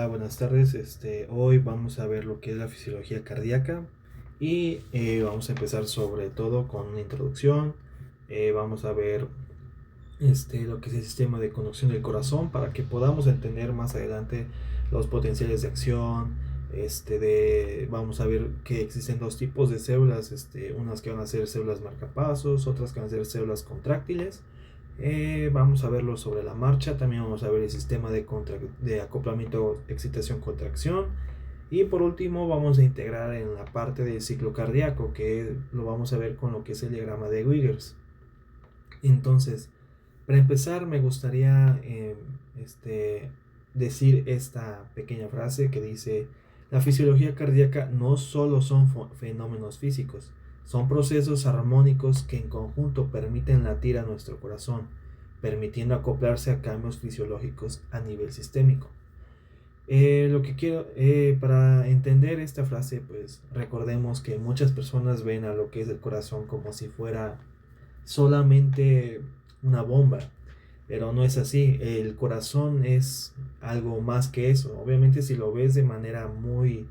Hola, buenas tardes. Hoy vamos a ver lo que es la fisiología cardíaca y vamos a empezar sobre todo con una introducción. Vamos a ver lo que es el sistema de conducción del corazón para que podamos entender más adelante los potenciales de acción. Vamos a ver que existen dos tipos de células, unas que van a ser células marcapasos, otras que van a ser células contráctiles. Vamos a verlo sobre la marcha. También vamos a ver el sistema de acoplamiento, excitación, contracción. Y por último vamos a integrar en la parte del ciclo cardíaco, que lo vamos a ver con lo que es el diagrama de Wiggers. Entonces, para empezar me gustaría decir esta pequeña frase que dice: la fisiología cardíaca no solo son fenómenos físicos, son procesos armónicos que en conjunto permiten latir a nuestro corazón, permitiendo acoplarse a cambios fisiológicos a nivel sistémico. Lo que quiero, para entender esta frase, pues recordemos que muchas personas ven a lo que es el corazón como si fuera solamente una bomba, pero no es así. El corazón es algo más que eso. Obviamente, si lo ves de manera muy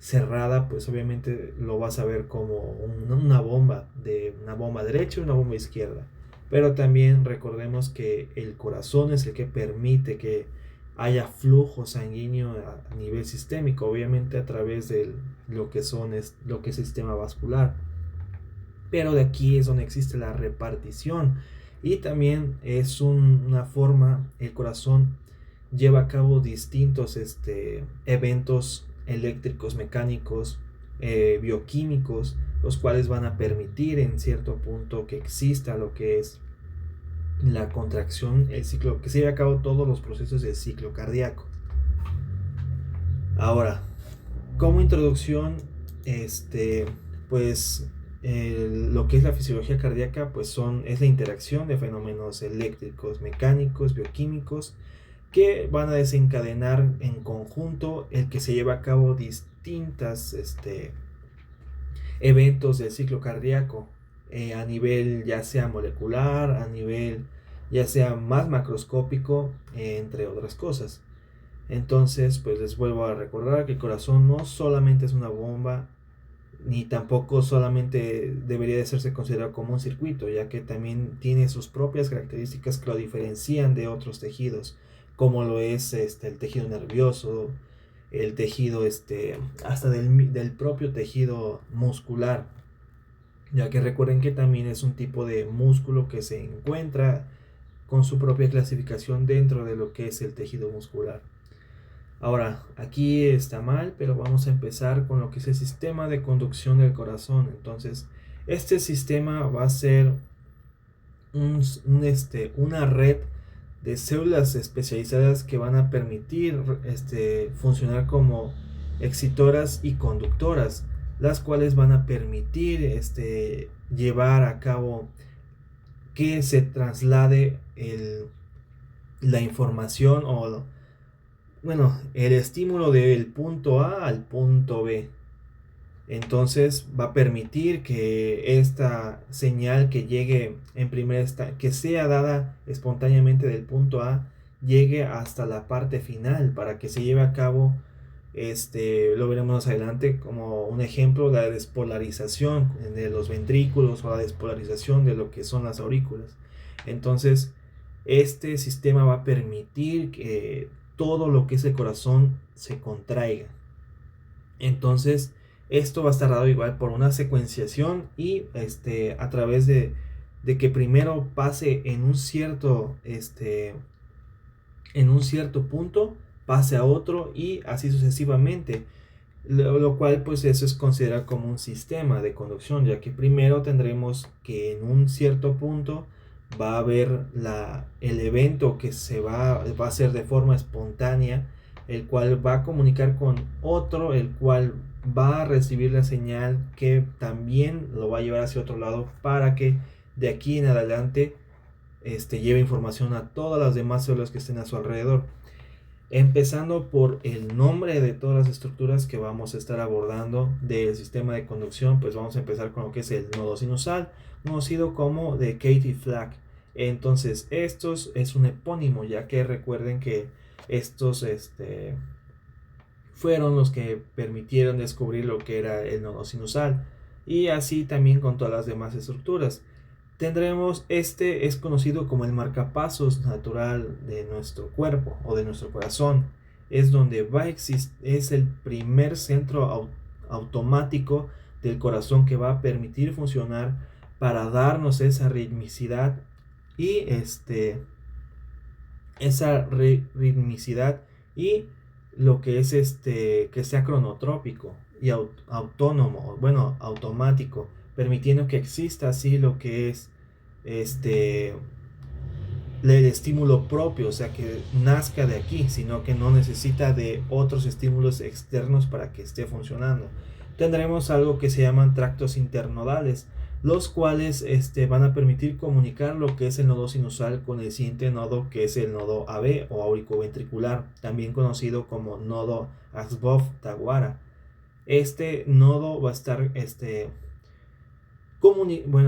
cerrada, pues obviamente lo vas a ver como una bomba, de una bomba derecha y una bomba izquierda. Pero también recordemos que el corazón es el que permite que haya flujo sanguíneo a nivel sistémico, obviamente a través de lo que es el sistema vascular. Pero de aquí es donde existe la repartición, y también es una forma, el corazón lleva a cabo distintos eventos eléctricos, mecánicos, bioquímicos, los cuales van a permitir en cierto punto que exista lo que es la contracción, el ciclo, que se lleve a cabo todos los procesos del ciclo cardíaco. Ahora, como introducción, pues lo que es la fisiología cardíaca, pues es la interacción de fenómenos eléctricos, mecánicos, bioquímicos, que van a desencadenar en conjunto el que se lleva a cabo distintas eventos del ciclo cardíaco, a nivel ya sea molecular, a nivel ya sea más macroscópico, entre otras cosas. Entonces, pues les vuelvo a recordar que el corazón no solamente es una bomba, ni tampoco solamente debería de serse considerado como un circuito, ya que también tiene sus propias características que lo diferencian de otros tejidos, como lo es el tejido nervioso, el tejido hasta del propio tejido muscular, ya que recuerden que también es un tipo de músculo que se encuentra con su propia clasificación dentro de lo que es el tejido muscular. Ahora, aquí está mal, pero vamos a empezar con lo que es el sistema de conducción del corazón. Entonces, este sistema va a ser una red de células especializadas que van a permitir funcionar como excitoras y conductoras, las cuales van a permitir llevar a cabo que se traslade la información, o bueno, el estímulo del punto A al punto B. Entonces va a permitir que esta señal que llegue en que sea dada espontáneamente del punto A, llegue hasta la parte final para que se lleve a cabo, lo veremos más adelante como un ejemplo, la despolarización de los ventrículos o la despolarización de lo que son las aurículas. Entonces, este sistema va a permitir que todo lo que es el corazón se contraiga. Entonces, esto va a estar dado igual por una secuenciación y a través de que primero pase en un cierto punto, pase a otro y así sucesivamente, lo cual pues eso es considerado como un sistema de conducción, ya que primero tendremos que en un cierto punto va a haber el evento que va a ser de forma espontánea, el cual va a comunicar con otro, el cual va a recibir la señal que también lo va a llevar hacia otro lado para que de aquí en adelante lleve información a todas las demás células que estén a su alrededor. Empezando por el nombre de todas las estructuras que vamos a estar abordando del sistema de conducción, pues vamos a empezar con lo que es el nodo sinusal, conocido como de Katie-Flack. Entonces, estos es un epónimo, ya que recuerden que estos fueron los que permitieron descubrir lo que era el nodo sinusal, y así también con todas las demás estructuras. Tendremos, este es conocido como el marcapasos natural de nuestro cuerpo o de nuestro corazón. Es donde va a existir, es el primer centro automático del corazón que va a permitir funcionar para darnos esa ritmicidad y y lo que es que sea cronotrópico y autónomo, bueno, automático, permitiendo que exista así lo que es el estímulo propio, o sea, que nazca de aquí, sino que no necesita de otros estímulos externos para que esté funcionando. Tendremos algo que se llaman tractos internodales, los cuales van a permitir comunicar lo que es el nodo sinusal con el siguiente nodo, que es el nodo AB o auricoventricular, también conocido como nodo Axboff-Tawara. Este nodo va a estar el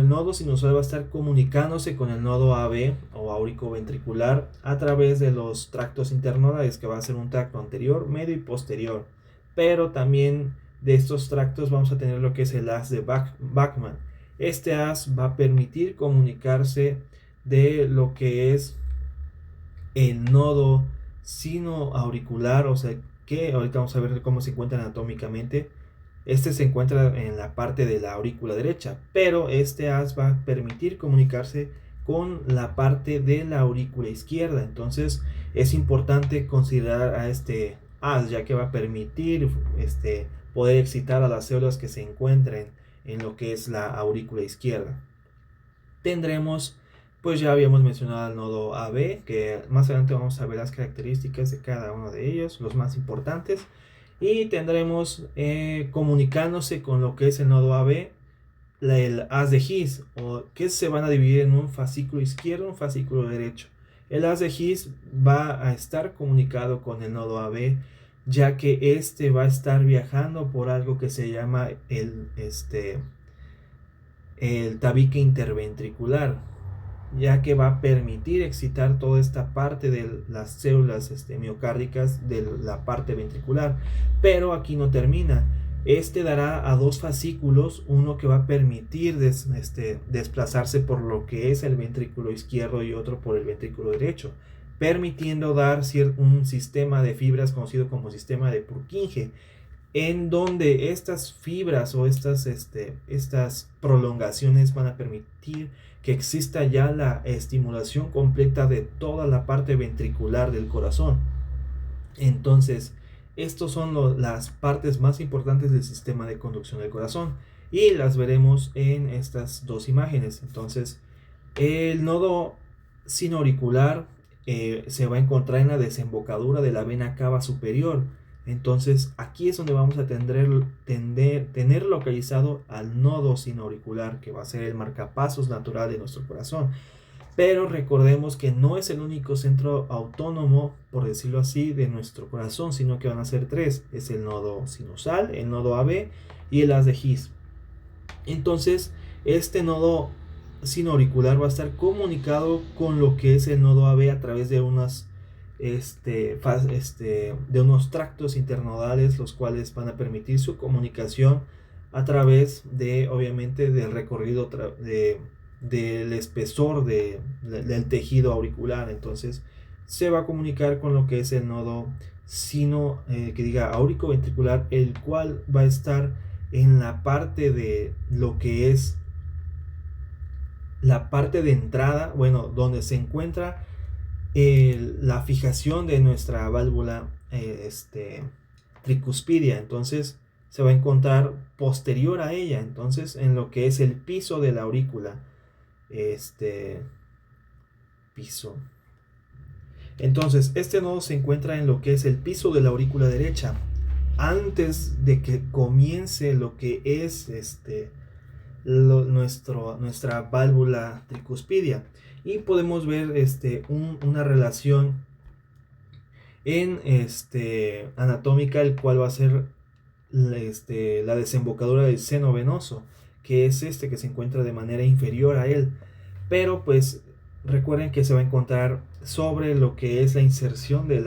nodo sinusal va a estar comunicándose con el nodo AB o auricoventricular a través de los tractos internodales, que va a ser un tracto anterior, medio y posterior. Pero también de estos tractos vamos a tener lo que es el haz de Bachmann. Este haz va a permitir comunicarse de lo que es el nodo sinoauricular, o sea que ahorita vamos a ver cómo se encuentra anatómicamente. Este se encuentra en la parte de la aurícula derecha, pero este haz va a permitir comunicarse con la parte de la aurícula izquierda. Entonces es importante considerar a este haz, ya que va a permitir poder excitar a las células que se encuentren en lo que es la aurícula izquierda. Tendremos, pues ya habíamos mencionado el nodo AB, que más adelante vamos a ver las características de cada uno de ellos, los más importantes. Y tendremos comunicándose con lo que es el nodo AB, el haz de His, o que se van a dividir en un fascículo izquierdo y un fascículo derecho. El haz de His va a estar comunicado con el nodo AB, ya que va a estar viajando por algo que se llama el tabique interventricular, ya que va a permitir excitar toda esta parte de las células miocárdicas de la parte ventricular. Pero aquí no termina. Dará a dos fascículos, uno que va a permitir desplazarse por lo que es el ventrículo izquierdo y otro por el ventrículo derecho, permitiendo dar un sistema de fibras conocido como sistema de Purkinje, en donde estas fibras o estas prolongaciones van a permitir que exista ya la estimulación completa de toda la parte ventricular del corazón. Entonces, estos son las partes más importantes del sistema de conducción del corazón, y las veremos en estas dos imágenes. Entonces, el nodo sinoauricular se va a encontrar en la desembocadura de la vena cava superior. Entonces aquí es donde vamos a tener localizado al nodo sinoauricular, que va a ser el marcapasos natural de nuestro corazón. Pero recordemos que no es el único centro autónomo, por decirlo así, de nuestro corazón, sino que van a ser tres. Es el nodo sinusal, el nodo AB y el haz de His. Entonces este nodo sinoauricular va a estar comunicado con lo que es el nodo AB a través de unos tractos internodales, los cuales van a permitir su comunicación a través de, obviamente, del recorrido del espesor del tejido auricular. Entonces se va a comunicar con lo que es el nodo auricoventricular, el cual va a estar en la parte de lo que es la parte de entrada, donde se encuentra la fijación de nuestra válvula tricuspidia. Entonces se va a encontrar posterior a ella, entonces en lo que es el piso de la aurícula, piso. Entonces este nodo se encuentra en lo que es el piso de la aurícula derecha, antes de que comience lo que es nuestra válvula tricuspidia. Y podemos ver una relación anatómica, el cual va a ser la desembocadura del seno venoso, que es que se encuentra de manera inferior a él. Pero pues recuerden que se va a encontrar sobre lo que es la inserción de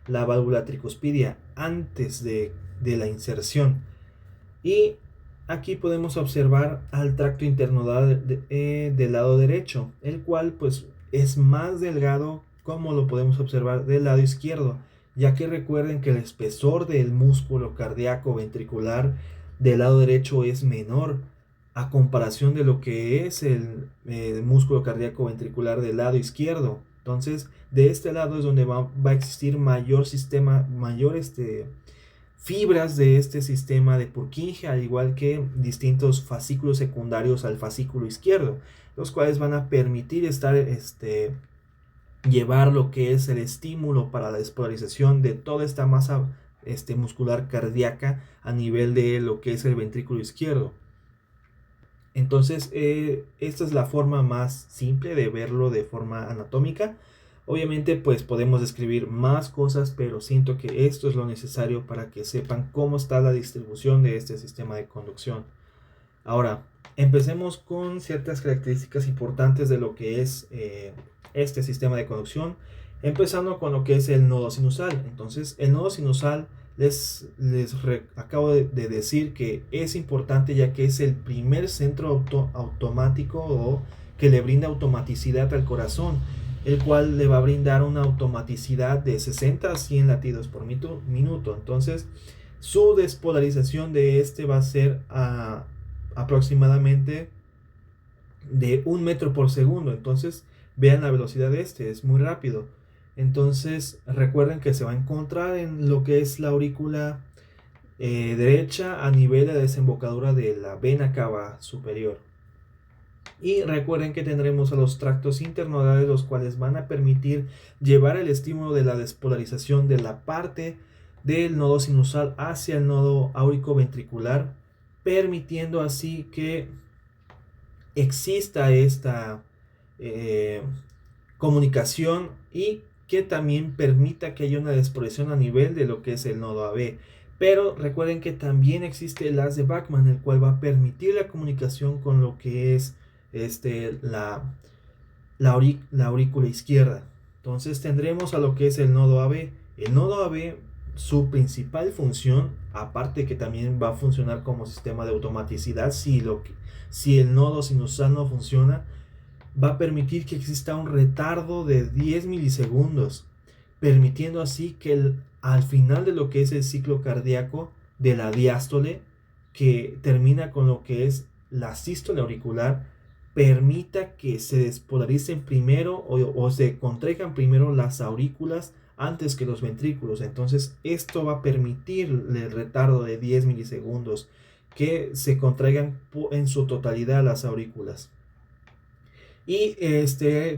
la válvula tricuspidia antes de la inserción. Y aquí podemos observar al tracto internodal del lado derecho, el cual pues es más delgado, como lo podemos observar del lado izquierdo, ya que recuerden que el espesor del músculo cardíaco ventricular del lado derecho es menor a comparación de lo que es el músculo cardíaco ventricular del lado izquierdo. Entonces, de este lado es donde va a existir mayor fibras de este sistema de Purkinje, al igual que distintos fascículos secundarios al fascículo izquierdo, los cuales van a permitir llevar lo que es el estímulo para la despolarización de toda esta masa muscular cardíaca a nivel de lo que es el ventrículo izquierdo. Entonces, esta es la forma más simple de verlo de forma anatómica. Obviamente, pues podemos describir más cosas, pero siento que esto es lo necesario para que sepan cómo está la distribución de este sistema de conducción. Ahora, empecemos con ciertas características importantes de lo que es este sistema de conducción, empezando con lo que es el nodo sinusal. Entonces, el nodo sinusal acabo de decir que es importante, ya que es el primer centro automático o que le brinda automaticidad al corazón, el cual le va a brindar una automaticidad de 60 a 100 latidos por minuto. Entonces, su despolarización de este va a ser aproximadamente de 1 metro por segundo. Entonces, vean la velocidad de este, es muy rápido. Entonces, recuerden que se va a encontrar en lo que es la aurícula derecha a nivel de la desembocadura de la vena cava superior. Y recuerden que tendremos a los tractos internodales, los cuales van a permitir llevar el estímulo de la despolarización de la parte del nodo sinusal hacia el nodo áurico ventricular, permitiendo así que exista esta comunicación y que también permita que haya una despolarización a nivel de lo que es el nodo AB. Pero recuerden que también existe el haz de Bachmann, el cual va a permitir la comunicación con lo que es la aurícula izquierda. Entonces tendremos a lo que es el nodo AB. El nodo AB, su principal función, aparte que también va a funcionar como sistema de automaticidad, si el nodo sinusal no funciona, va a permitir que exista un retardo de 10 milisegundos, permitiendo así que al final de lo que es el ciclo cardíaco de la diástole, que termina con lo que es la sístole auricular, permita que se despolaricen primero o se contraigan primero las aurículas antes que los ventrículos. Entonces esto va a permitir el retardo de 10 milisegundos, que se contraigan en su totalidad las aurículas. Y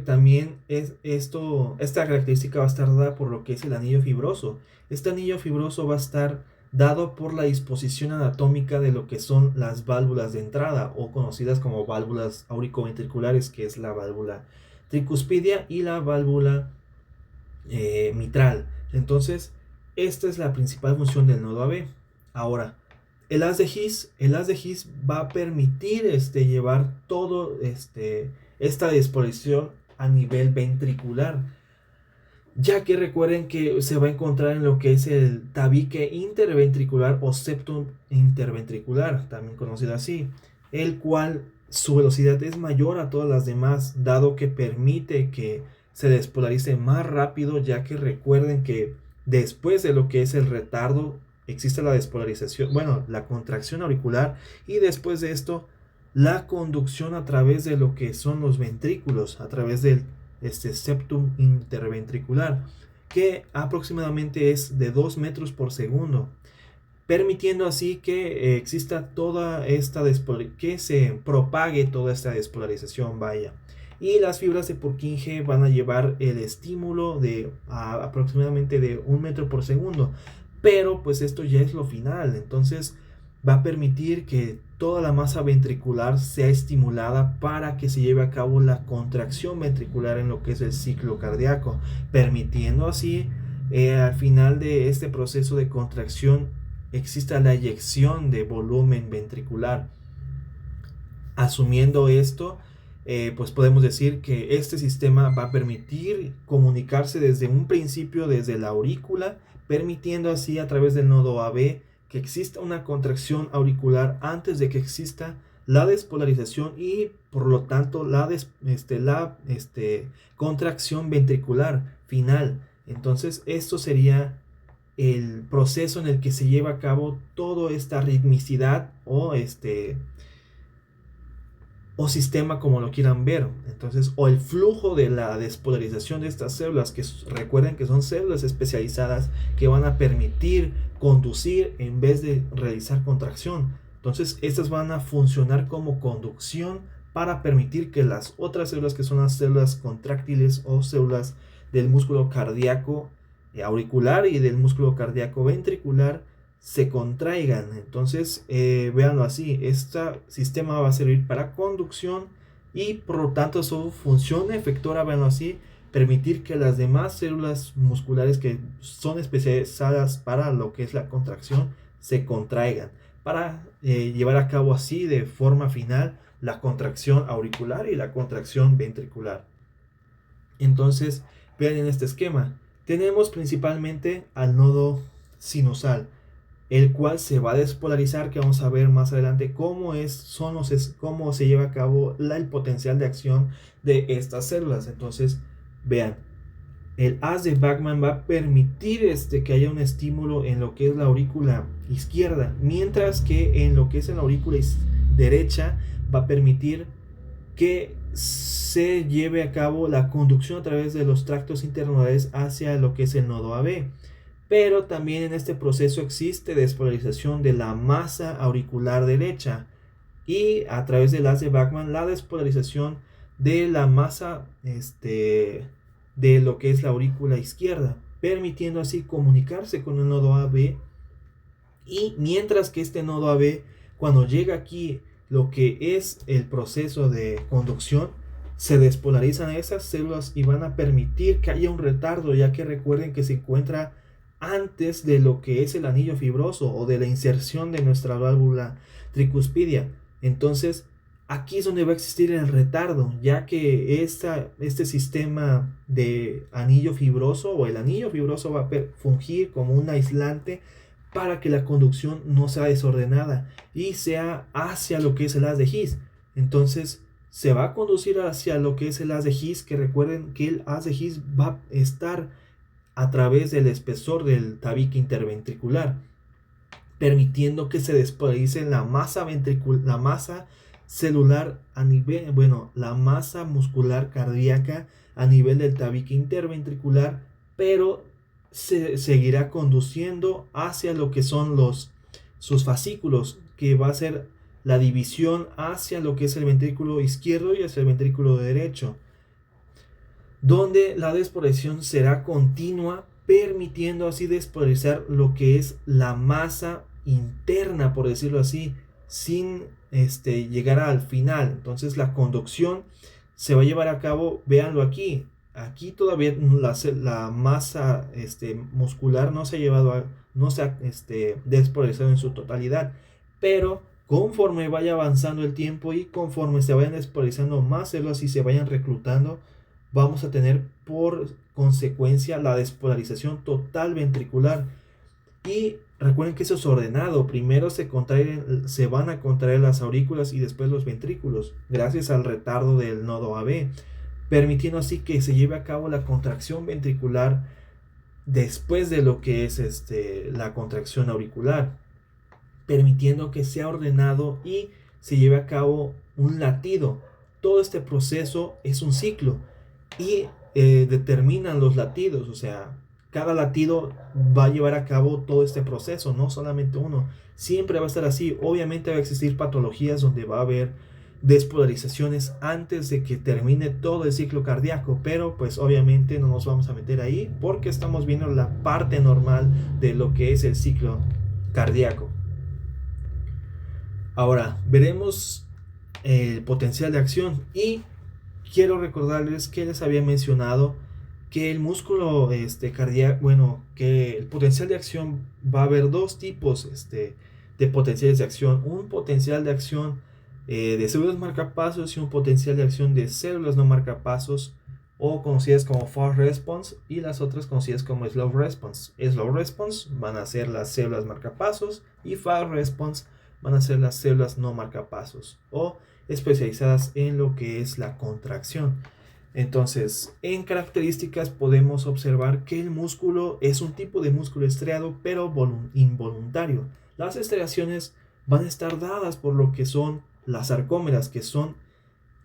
también esta característica va a estar dada por lo que es el anillo fibroso. Este anillo fibroso va a estar dado por la disposición anatómica de lo que son las válvulas de entrada, o conocidas como válvulas auricoventriculares, que es la válvula tricuspidia y la válvula mitral. Entonces, esta es la principal función del nodo AB. Ahora, el haz de His va a permitir llevar todo esta despolarización a nivel ventricular, ya que recuerden que se va a encontrar en lo que es el tabique interventricular o septum interventricular, también conocido así, el cual su velocidad es mayor a todas las demás, dado que permite que se despolarice más rápido, ya que recuerden que después de lo que es el retardo existe la despolarización, la contracción auricular, y después de esto la conducción a través de lo que son los ventrículos, a través del septum interventricular, que aproximadamente es de 2 metros por segundo, permitiendo así que exista toda esta que se propague toda esta despolarización, y las fibras de Purkinje van a llevar el estímulo de aproximadamente de 1 metro por segundo, pero pues esto ya es lo final. Entonces va a permitir que toda la masa ventricular sea estimulada para que se lleve a cabo la contracción ventricular en lo que es el ciclo cardíaco, permitiendo así al final de este proceso de contracción exista la eyección de volumen ventricular. Asumiendo esto, pues podemos decir que este sistema va a permitir comunicarse desde un principio, desde la aurícula, permitiendo así a través del nodo AB que exista una contracción auricular antes de que exista la despolarización y por lo tanto la contracción ventricular final. Entonces esto sería el proceso en el que se lleva a cabo toda esta ritmicidad o sistema, como lo quieran ver. Entonces, o el flujo de la despolarización de estas células, que recuerden que son células especializadas que van a permitir conducir en vez de realizar contracción. Entonces estas van a funcionar como conducción para permitir que las otras células, que son las células contráctiles o células del músculo cardíaco auricular y del músculo cardíaco ventricular, se contraigan. Entonces véanlo así, este sistema va a servir para conducción y por lo tanto su función efectora, véanlo así, permitir que las demás células musculares que son especializadas para lo que es la contracción se contraigan, para llevar a cabo así de forma final la contracción auricular y la contracción ventricular. Entonces vean en este esquema, tenemos principalmente al nodo sinusal, el cual se va a despolarizar, que vamos a ver más adelante cómo se lleva a cabo el potencial de acción de estas células. Entonces vean, el haz de Bachmann va a permitir que haya un estímulo en lo que es la aurícula izquierda, mientras que en lo que es en la aurícula derecha va a permitir que se lleve a cabo la conducción a través de los tractos internodales hacia lo que es el nodo AB. Pero también en este proceso existe despolarización de la masa auricular derecha y a través del haz de Bachmann la despolarización de la masa de lo que es la aurícula izquierda, permitiendo así comunicarse con el nodo AB. Y mientras que este nodo AB, cuando llega aquí lo que es el proceso de conducción, se despolarizan esas células y van a permitir que haya un retardo, ya que recuerden que se encuentra antes de lo que es el anillo fibroso o de la inserción de nuestra válvula tricuspidia. Entonces aquí es donde va a existir el retardo, ya que este sistema de anillo fibroso o el anillo fibroso va a fungir como un aislante para que la conducción no sea desordenada y sea hacia lo que es el haz de His. Entonces se va a conducir hacia lo que es el haz de His, que recuerden que el haz de His va a estar a través del espesor del tabique interventricular, permitiendo que se despolarice la masa celular a nivel, la masa muscular cardíaca a nivel del tabique interventricular, pero se seguirá conduciendo hacia lo que son sus fascículos, que va a ser la división hacia lo que es el ventrículo izquierdo y hacia el ventrículo derecho, donde la despolarización será continua, permitiendo así despolarizar lo que es la masa interna, por decirlo así, sin llegar al final. Entonces la conducción se va a llevar a cabo, véanlo aquí todavía la masa muscular no se ha despolarizado en su totalidad, pero conforme vaya avanzando el tiempo y conforme se vayan despolarizando más células y se vayan reclutando, vamos a tener por consecuencia la despolarización total ventricular. Y recuerden que eso es ordenado. Primero se van a contraer las aurículas y después los ventrículos, gracias al retardo del nodo AB, permitiendo así que se lleve a cabo la contracción ventricular después de lo que es la contracción auricular, permitiendo que sea ordenado y se lleve a cabo un latido. Todo este proceso es un ciclo y determinan los latidos, o sea, cada latido va a llevar a cabo todo este proceso, no solamente uno. Siempre va a estar así. Obviamente va a existir patologías donde va a haber despolarizaciones antes de que termine todo el ciclo cardíaco, pero pues obviamente no nos vamos a meter ahí porque estamos viendo la parte normal de lo que es el ciclo cardíaco. Ahora veremos el potencial de acción y quiero recordarles que les había mencionado que el músculo cardíaco, que el potencial de acción va a haber dos tipos de potenciales de acción. Un potencial de acción de células marcapasos y un potencial de acción de células no marcapasos, o conocidas como fast response, y las otras conocidas como slow response. Slow response van a ser las células marcapasos y fast response van a ser las células no marcapasos o especializadas en lo que es la contracción. Entonces, en características podemos observar que el músculo es un tipo de músculo estriado pero involuntario. Las estriaciones van a estar dadas por lo que son las sarcómeras, que son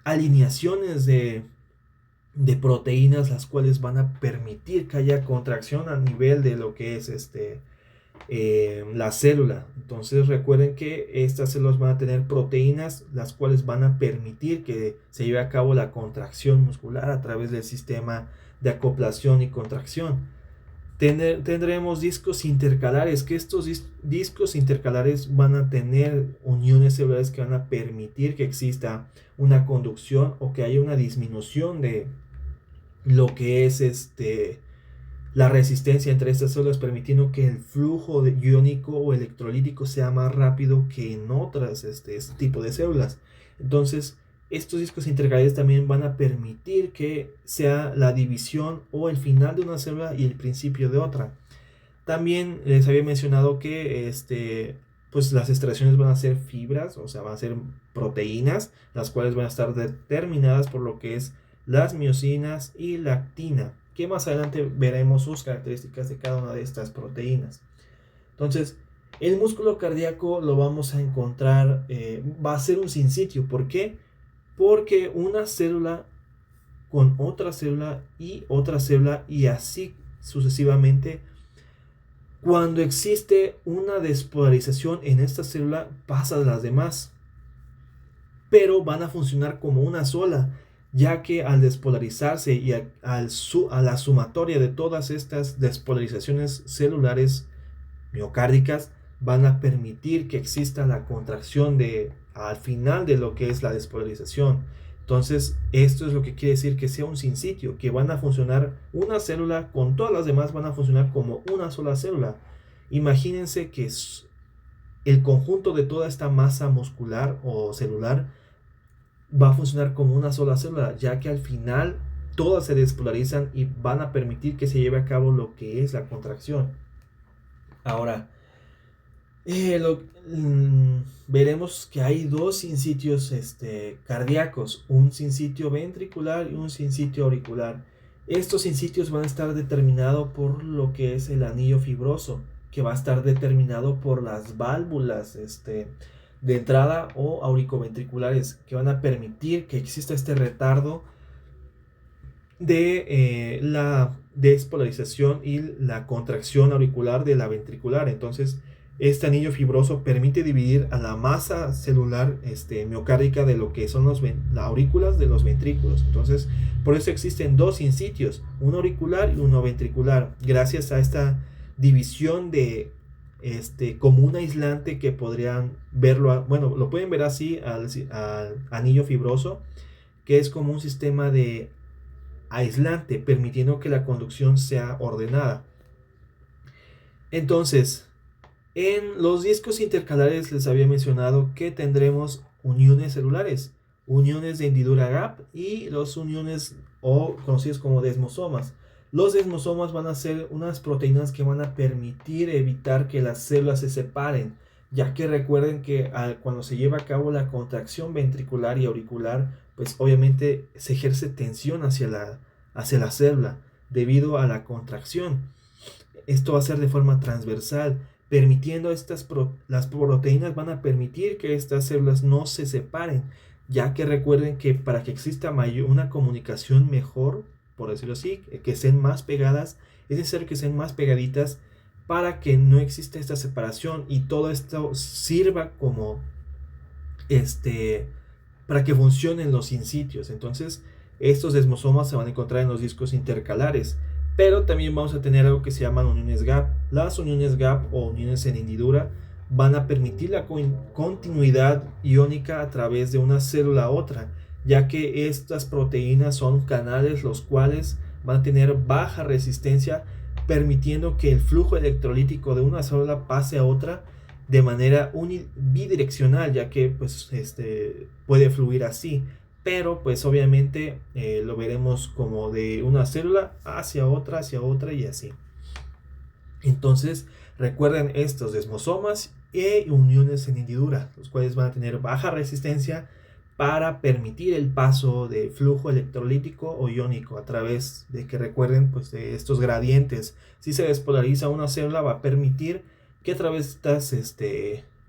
alineaciones de proteínas, las cuales van a permitir que haya contracción a nivel de lo que es la célula. Entonces recuerden que estas células van a tener proteínas, las cuales van a permitir que se lleve a cabo la contracción muscular a través del sistema de acoplación y contracción. Tendremos discos intercalares, que estos discos intercalares van a tener uniones celulares que van a permitir que exista una conducción o que haya una disminución de lo que es la resistencia entre estas células, permitiendo que el flujo iónico o electrolítico sea más rápido que en otras este tipo de células. Entonces, estos discos intercalares también van a permitir que sea la división o el final de una célula y el principio de otra. También les había mencionado que pues las extracciones van a ser fibras, o sea, van a ser proteínas, las cuales van a estar determinadas por lo que es las miosinas y la actina, que más adelante veremos sus características de cada una de estas proteínas. Entonces, el músculo cardíaco lo vamos a encontrar, va a ser un sinsitio. ¿Por qué? Porque una célula con otra célula y así sucesivamente, cuando existe una despolarización en esta célula, pasa de las demás, pero van a funcionar como una sola, ya que al despolarizarse y a la sumatoria de todas estas despolarizaciones celulares miocárdicas van a permitir que exista la contracción al final de lo que es la despolarización. Entonces, esto es lo que quiere decir que sea un sinsitio, que van a funcionar una célula con todas las demás, van a funcionar como una sola célula. Imagínense que el conjunto de toda esta masa muscular o celular va a funcionar como una sola célula, ya que al final todas se despolarizan y van a permitir que se lleve a cabo lo que es la contracción. Ahora, veremos que hay dos sinsitios cardíacos, un sinsitio ventricular y un sinsitio auricular. Estos sinsitios van a estar determinados por lo que es el anillo fibroso, que va a estar determinado por las válvulas de entrada o auricoventriculares, que van a permitir que exista este retardo de la despolarización y la contracción auricular de la ventricular. Entonces, este anillo fibroso permite dividir a la masa celular miocárdica de lo que son las aurículas de los ventrículos. Entonces, por eso existen dos sinsitios, uno auricular y uno ventricular, gracias a esta división de como un aislante que podrían verlo, bueno, lo pueden ver así al anillo fibroso, que es como un sistema de aislante, permitiendo que la conducción sea ordenada. Entonces, en los discos intercalares les había mencionado que tendremos uniones celulares, uniones de hendidura gap y los uniones o conocidos como desmosomas. Los desmosomas van a ser unas proteínas que van a permitir evitar que las células se separen, ya que recuerden que cuando se lleva a cabo la contracción ventricular y auricular, pues obviamente se ejerce tensión hacia la célula debido a la contracción. Esto va a ser de forma transversal, permitiendo las proteínas van a permitir que estas células no se separen, ya que recuerden que para que exista una comunicación mejor, por decirlo así, que estén más pegadas, es necesario que estén más pegaditas para que no exista esta separación y todo esto sirva como para que funcionen los sinsitios. Entonces, estos desmosomas se van a encontrar en los discos intercalares, pero también vamos a tener algo que se llaman uniones gap. Las uniones gap o uniones en hendidura van a permitir la continuidad iónica a través de una célula a otra, ya que estas proteínas son canales los cuales van a tener baja resistencia, permitiendo que el flujo electrolítico de una célula pase a otra, de manera bidireccional, ya que pues puede fluir así, pero pues obviamente lo veremos como de una célula hacia otra y así. Entonces recuerden estos desmosomas e uniones en hendidura, los cuales van a tener baja resistencia para permitir el paso de flujo electrolítico o iónico a través de que recuerden pues de estos gradientes. Si se despolariza una célula, va a permitir que a través de estas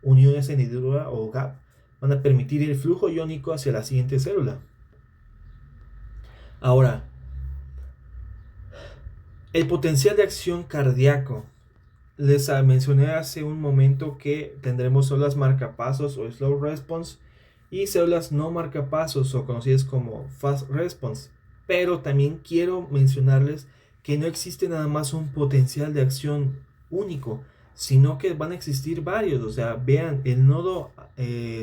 uniones en hendidura o gap van a permitir el flujo iónico hacia la siguiente célula. Ahora, el potencial de acción cardíaco. Les mencioné hace un momento que tendremos células marcapasos o slow response y células no marcapasos o conocidas como fast response. Pero también quiero mencionarles que no existe nada más un potencial de acción único, sino que van a existir varios. O sea, vean, el nodo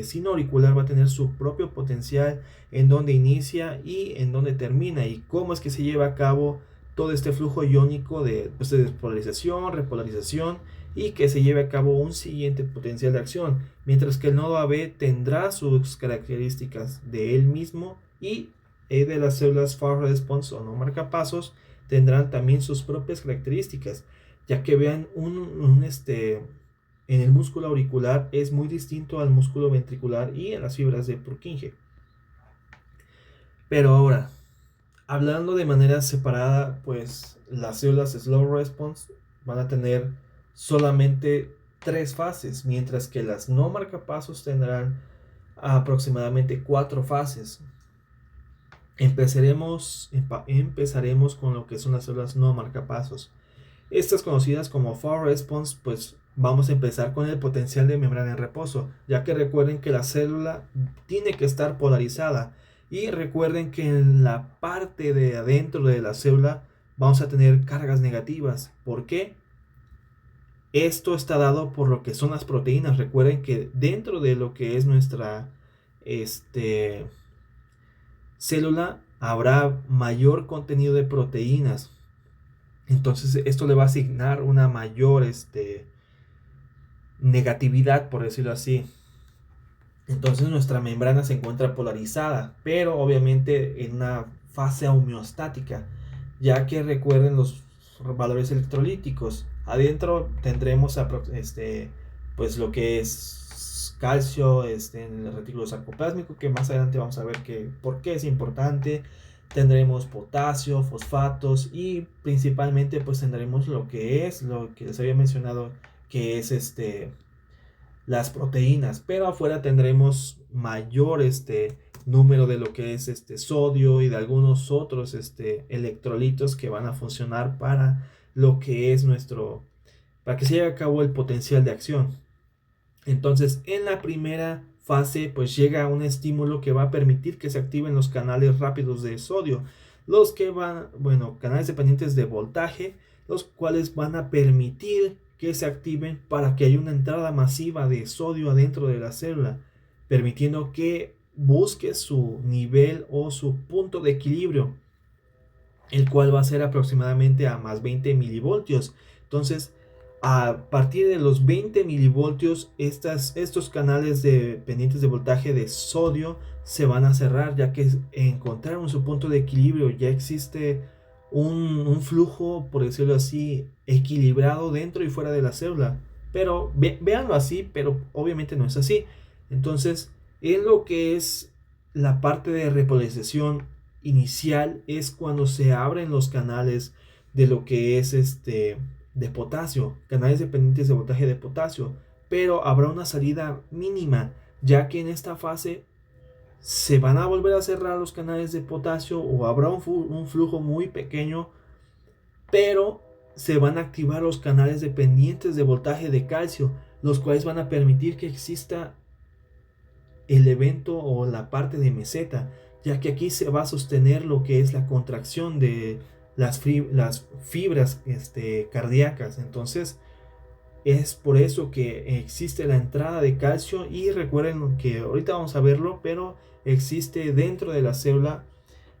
sinoauricular va a tener su propio potencial en donde inicia y en donde termina, y cómo es que se lleva a cabo todo este flujo iónico de despolarización, repolarización, y que se lleve a cabo un siguiente potencial de acción, mientras que el nodo AB tendrá sus características de él mismo, y de las células fast response o no marcapasos tendrán también sus propias características, ya que vean en el músculo auricular es muy distinto al músculo ventricular y en las fibras de Purkinje. Pero ahora, hablando de manera separada, pues las células slow response van a tener solamente 3 fases, mientras que las no marcapasos tendrán aproximadamente 4 fases. Empezaremos con lo que son las células no marcapasos. Estas conocidas como fast response, pues vamos a empezar con el potencial de membrana en reposo, ya que recuerden que la célula tiene que estar polarizada. Y recuerden que en la parte de adentro de la célula vamos a tener cargas negativas. ¿Por qué? Esto está dado por lo que son las proteínas. Recuerden que dentro de lo que es nuestra célula habrá mayor contenido de proteínas. Entonces esto le va a asignar una mayor negatividad, por decirlo así. Entonces nuestra membrana se encuentra polarizada, pero obviamente en una fase homeostática, ya que recuerden los valores electrolíticos. Adentro tendremos pues lo que es calcio en el retículo sarcoplásmico, que más adelante vamos a ver por qué es importante. Tendremos potasio, fosfatos y principalmente pues tendremos lo que les había mencionado, que es las proteínas, pero afuera tendremos mayor número de lo que es sodio y de algunos otros electrolitos que van a funcionar para lo que es para que se lleve a cabo el potencial de acción. Entonces, en la primera fase, pues llega un estímulo que va a permitir que se activen los canales rápidos de sodio, canales dependientes de voltaje, los cuales van a permitir que se activen para que haya una entrada masiva de sodio adentro de la célula, permitiendo que busque su nivel o su punto de equilibrio, el cual va a ser aproximadamente a más 20 milivoltios. Entonces, a partir de los 20 milivoltios, estos canales dependientes de voltaje de sodio se van a cerrar, ya que encontraron su punto de equilibrio. Ya existe un flujo, por decirlo así, equilibrado dentro y fuera de la célula. Pero véanlo así, pero obviamente no es así. Entonces, en lo que es la parte de repolarización inicial es cuando se abren los canales de lo que es de potasio, canales dependientes de voltaje de potasio, pero habrá una salida mínima, ya que en esta fase se van a volver a cerrar los canales de potasio o habrá un flujo muy pequeño, pero se van a activar los canales dependientes de voltaje de calcio, los cuales van a permitir que exista el evento o la parte de meseta, ya que aquí se va a sostener lo que es la contracción de las fibras cardíacas. Entonces es por eso que existe la entrada de calcio, y recuerden que ahorita vamos a verlo, pero existe dentro de la célula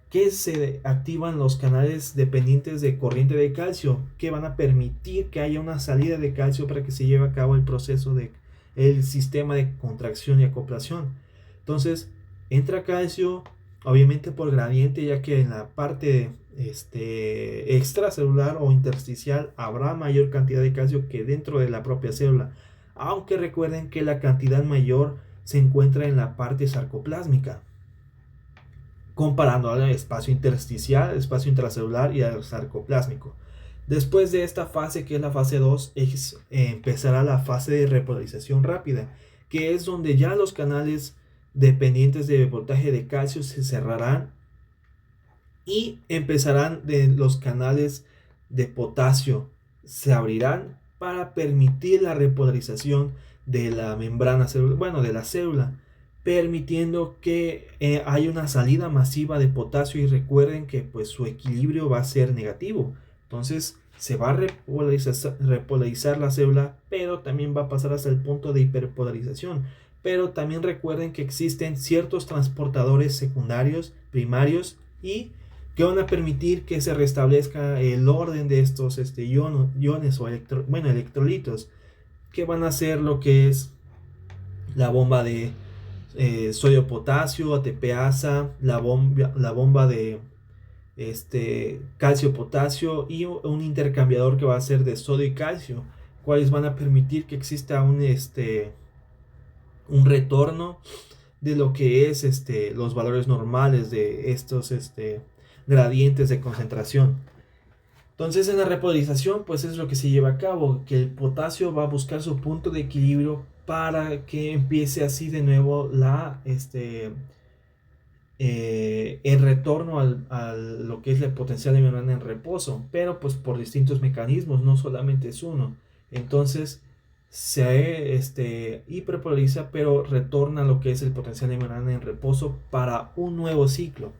que se activan los canales dependientes de corriente de calcio, que van a permitir que haya una salida de calcio para que se lleve a cabo el proceso de el sistema de contracción y acoplación. Entonces, entra calcio, obviamente por gradiente, ya que en la parte extracelular o intersticial habrá mayor cantidad de calcio que dentro de la propia célula, aunque recuerden que la cantidad mayor se encuentra en la parte sarcoplásmica, comparando al espacio intersticial, espacio intracelular y al sarcoplásmico. Después de esta fase, que es la fase 2, empezará la fase de repolarización rápida, que es donde ya los canales dependientes de voltaje de calcio se cerrarán y empezarán los canales de potasio se abrirán para permitir la repolarización de la membrana celular, bueno, de la célula, permitiendo que haya una salida masiva de potasio, y recuerden que pues su equilibrio va a ser negativo. Entonces se va a repolarizar la célula, pero también va a pasar hasta el punto de hiperpolarización. Pero también recuerden que existen ciertos transportadores secundarios, primarios, y que van a permitir que se restablezca el orden de estos iones o electrolitos, que van a hacer lo que es la bomba de sodio-potasio, ATPasa, la bomba de calcio-potasio, y un intercambiador que va a ser de sodio y calcio, cuales van a permitir que exista un retorno de lo que es los valores normales de estos gradientes de concentración. Entonces en la repolarización pues es lo que se lleva a cabo, que el potasio va a buscar su punto de equilibrio para que empiece así de nuevo el retorno a lo que es el potencial de membrana en reposo, pero pues por distintos mecanismos, no solamente es uno. Entonces se hiperpolariza, pero retorna lo que es el potencial de membrana en reposo para un nuevo ciclo.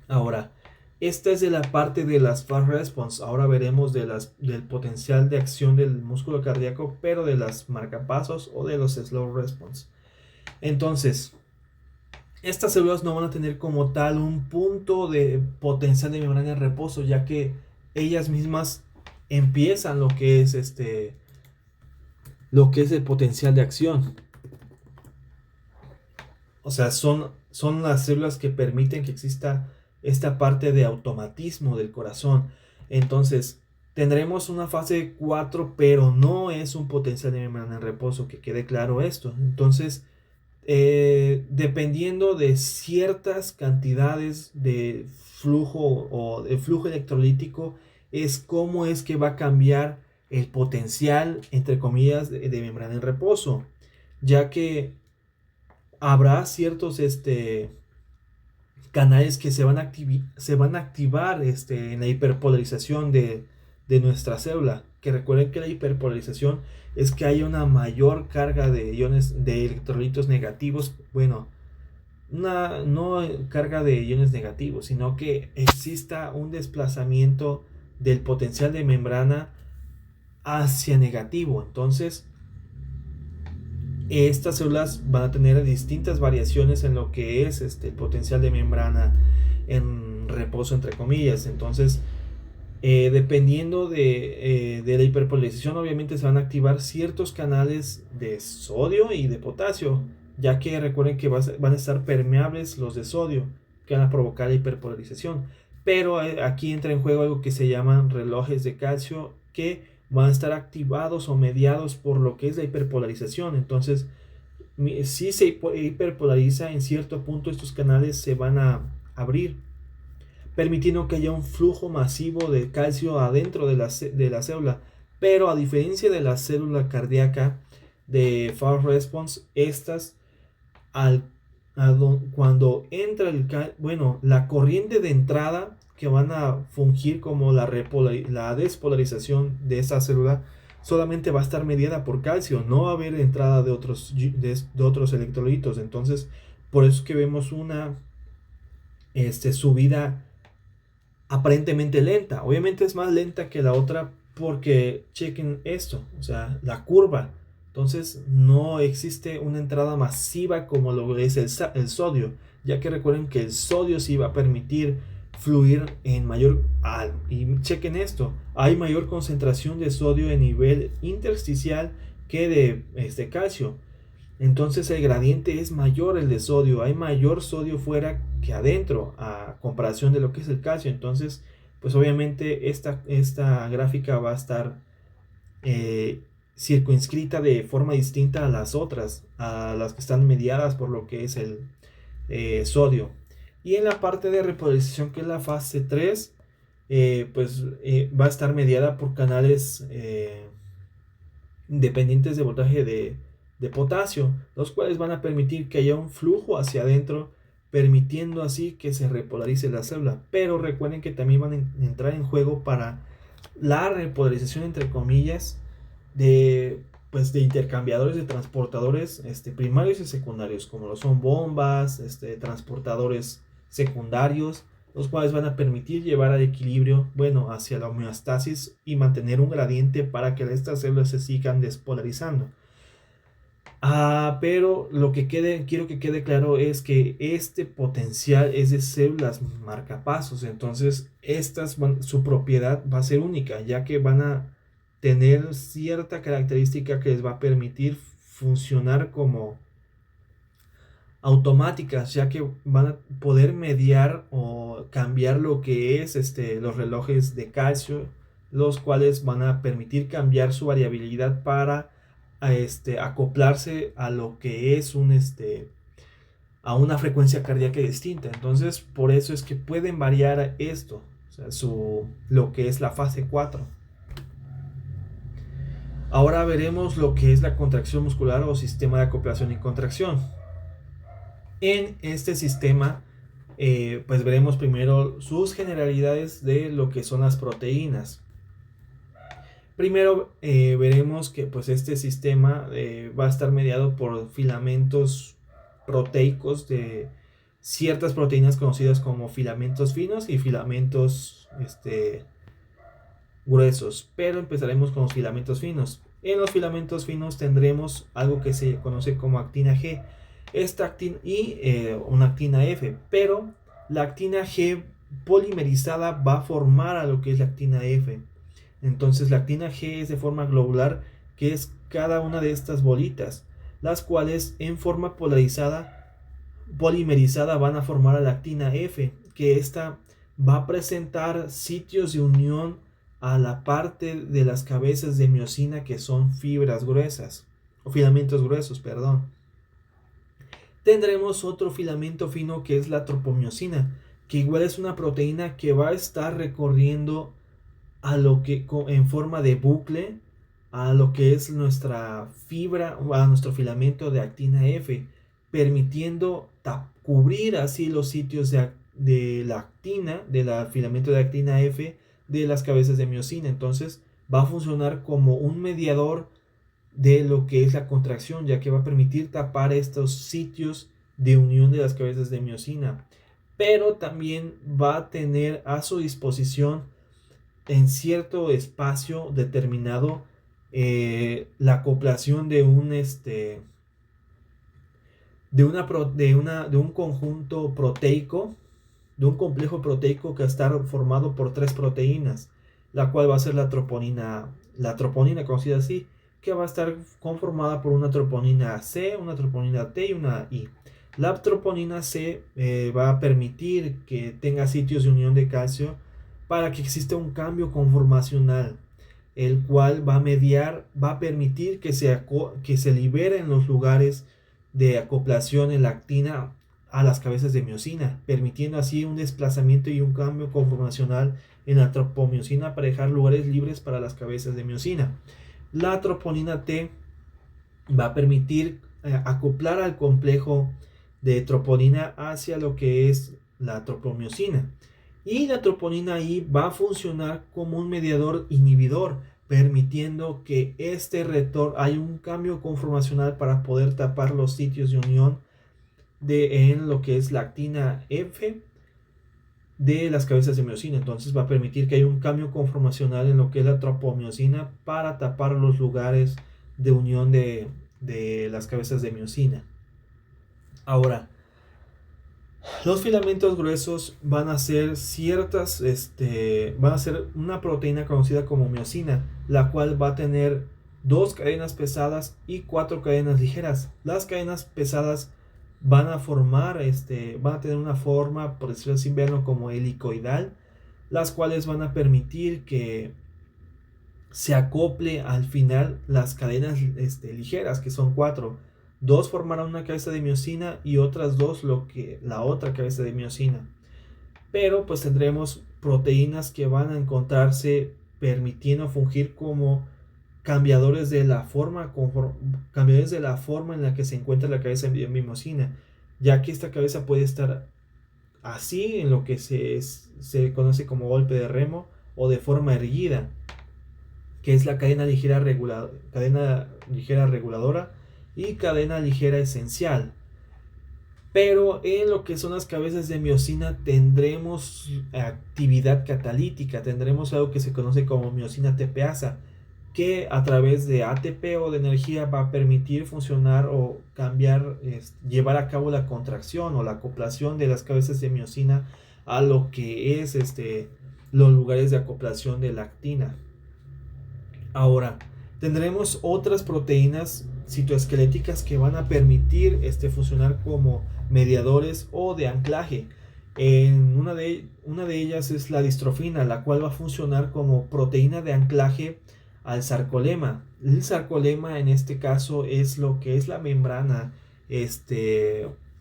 Ahora, esta es de la parte de las fast response. Ahora veremos del potencial de acción del músculo cardíaco, pero de las marcapasos o de los slow response. Entonces, estas células no van a tener como tal un punto de potencial de membrana en reposo, ya que ellas mismas empiezan lo que es el potencial de acción. O sea, son las células que permiten que exista esta parte de automatismo del corazón. Entonces, tendremos una fase 4, pero no es un potencial de membrana en reposo, que quede claro esto. Entonces, dependiendo de ciertas cantidades de flujo o de flujo electrolítico, es cómo es que va a cambiar el potencial, entre comillas, de membrana en reposo, ya que habrá ciertos canales que se van a activar en la hiperpolarización de nuestra célula. Que recuerden que la hiperpolarización es que haya una mayor carga de iones, de electrolitos negativos. Bueno, no carga de iones negativos, sino que exista un desplazamiento del potencial de membrana hacia negativo. Entonces, estas células van a tener distintas variaciones en lo que es el potencial de membrana en reposo, entre comillas. Entonces, dependiendo de la hiperpolarización, obviamente se van a activar ciertos canales de sodio y de potasio, ya que recuerden que van a estar permeables los de sodio, que van a provocar la hiperpolarización. Pero aquí entra en juego algo que se llaman relojes de calcio, que van a estar activados o mediados por lo que es la hiperpolarización. Entonces, si se hiperpolariza, en cierto punto estos canales se van a abrir, permitiendo que haya un flujo masivo de calcio adentro de la célula. Pero a diferencia de la célula cardíaca de fast response, estas cuando entra la corriente de entrada, que van a fungir como la despolarización de esta célula, solamente va a estar mediada por calcio, no va a haber entrada de otros electrolitos. Entonces, por eso es que vemos una subida aparentemente lenta. Obviamente es más lenta que la otra, porque chequen esto, o sea, la curva. Entonces no existe una entrada masiva como lo es el sodio, ya que recuerden que el sodio sí va a permitir fluir en mayor, y chequen esto, hay mayor concentración de sodio en nivel intersticial que de calcio. Entonces el gradiente es mayor el de sodio, hay mayor sodio fuera que adentro a comparación de lo que es el calcio. Entonces, pues obviamente esta gráfica va a estar circunscrita de forma distinta a las otras, a las que están mediadas por lo que es el sodio. Y en la parte de repolarización, que es la fase 3, va a estar mediada por canales dependientes de voltaje de potasio, los cuales van a permitir que haya un flujo hacia adentro, permitiendo así que se repolarice la célula. Pero recuerden que también van a entrar en juego para la repolarización, entre comillas, de intercambiadores de transportadores primarios y secundarios, como lo son bombas, transportadores secundarios, los cuales van a permitir llevar al equilibrio, hacia la homeostasis y mantener un gradiente para que estas células se sigan despolarizando. Pero quiero que quede claro es que este potencial es de células marcapasos. Entonces su propiedad va a ser única, ya que van a tener cierta característica que les va a permitir funcionar como automáticas, ya que van a poder mediar o cambiar lo que es los relojes de calcio, los cuales van a permitir cambiar su variabilidad para acoplarse a lo que es a una frecuencia cardíaca distinta. Entonces, por eso es que pueden variar esto, o sea, lo que es la fase 4. Ahora veremos lo que es la contracción muscular o sistema de acoplación y contracción. En este sistema, veremos primero sus generalidades de lo que son las proteínas. Primero veremos que este sistema va a estar mediado por filamentos proteicos de ciertas proteínas conocidas como filamentos finos y filamentos gruesos, pero empezaremos con los filamentos finos. En los filamentos finos tendremos algo que se conoce como actina G y una actina F, pero la actina G polimerizada va a formar a lo que es la actina F. Entonces la actina G es de forma globular, que es cada una de estas bolitas, las cuales en forma polimerizada van a formar a la actina F, que esta va a presentar sitios de unión a la parte de las cabezas de miosina, que son fibras gruesas, o filamentos gruesos, perdón. Tendremos otro filamento fino, que es la tropomiosina, que igual es una proteína que va a estar recorriendo a lo que en forma de bucle a lo que es nuestra fibra, a nuestro filamento de actina F, permitiendo cubrir así los sitios de la actina, del filamento de actina F, de las cabezas de miosina. Entonces va a funcionar como un mediador de lo que es la contracción, ya que va a permitir tapar estos sitios de unión de las cabezas de miosina, pero también va a tener a su disposición en cierto espacio determinado la acoplación de un conjunto proteico, de un complejo proteico que está formado por 3 proteínas, la cual va a ser la troponina conocida así, que va a estar conformada por una troponina C, una troponina T y una I. La troponina C va a permitir que tenga sitios de unión de calcio para que exista un cambio conformacional, el cual va a permitir que se liberen los lugares de acoplación en la actina a las cabezas de miosina, permitiendo así un desplazamiento y un cambio conformacional en la tropomiosina para dejar lugares libres para las cabezas de miosina. La troponina T va a permitir acoplar al complejo de troponina hacia lo que es la tropomiosina. Y la troponina I va a funcionar como un mediador inhibidor, permitiendo que hay un cambio conformacional para poder tapar los sitios de unión en lo que es la actina F de las cabezas de miosina. Entonces va a permitir que haya un cambio conformacional en lo que es la tropomiosina para tapar los lugares de unión de las cabezas de miosina. Ahora, los filamentos gruesos van a ser una proteína conocida como miosina, la cual va a tener 2 cadenas pesadas y 4 cadenas ligeras. Las cadenas pesadas van a van a tener una forma, por decirlo así, verlo como helicoidal, las cuales van a permitir que se acople al final las cadenas ligeras, que son 4. 2 formarán una cabeza de miosina y otras 2 la otra cabeza de miosina. Pero pues tendremos proteínas que van a encontrarse permitiendo fungir como cambiadores de la forma en la que se encuentra la cabeza de miosina, ya que esta cabeza puede estar así, en lo que se conoce como golpe de remo, o de forma erguida, que es la cadena ligera reguladora y cadena ligera esencial. Pero en lo que son las cabezas de miosina tendremos actividad catalítica, tendremos algo que se conoce como miosina tepeasa, que a través de ATP o de energía va a permitir funcionar o cambiar, llevar a cabo la contracción o la acoplación de las cabezas de miosina a lo que es los lugares de acoplación de la actina. Ahora, tendremos otras proteínas citoesqueléticas que van a permitir funcionar como mediadores o de anclaje. Una de ellas es la distrofina, la cual va a funcionar como proteína de anclaje al sarcolema. El sarcolema en este caso es lo que es la membrana,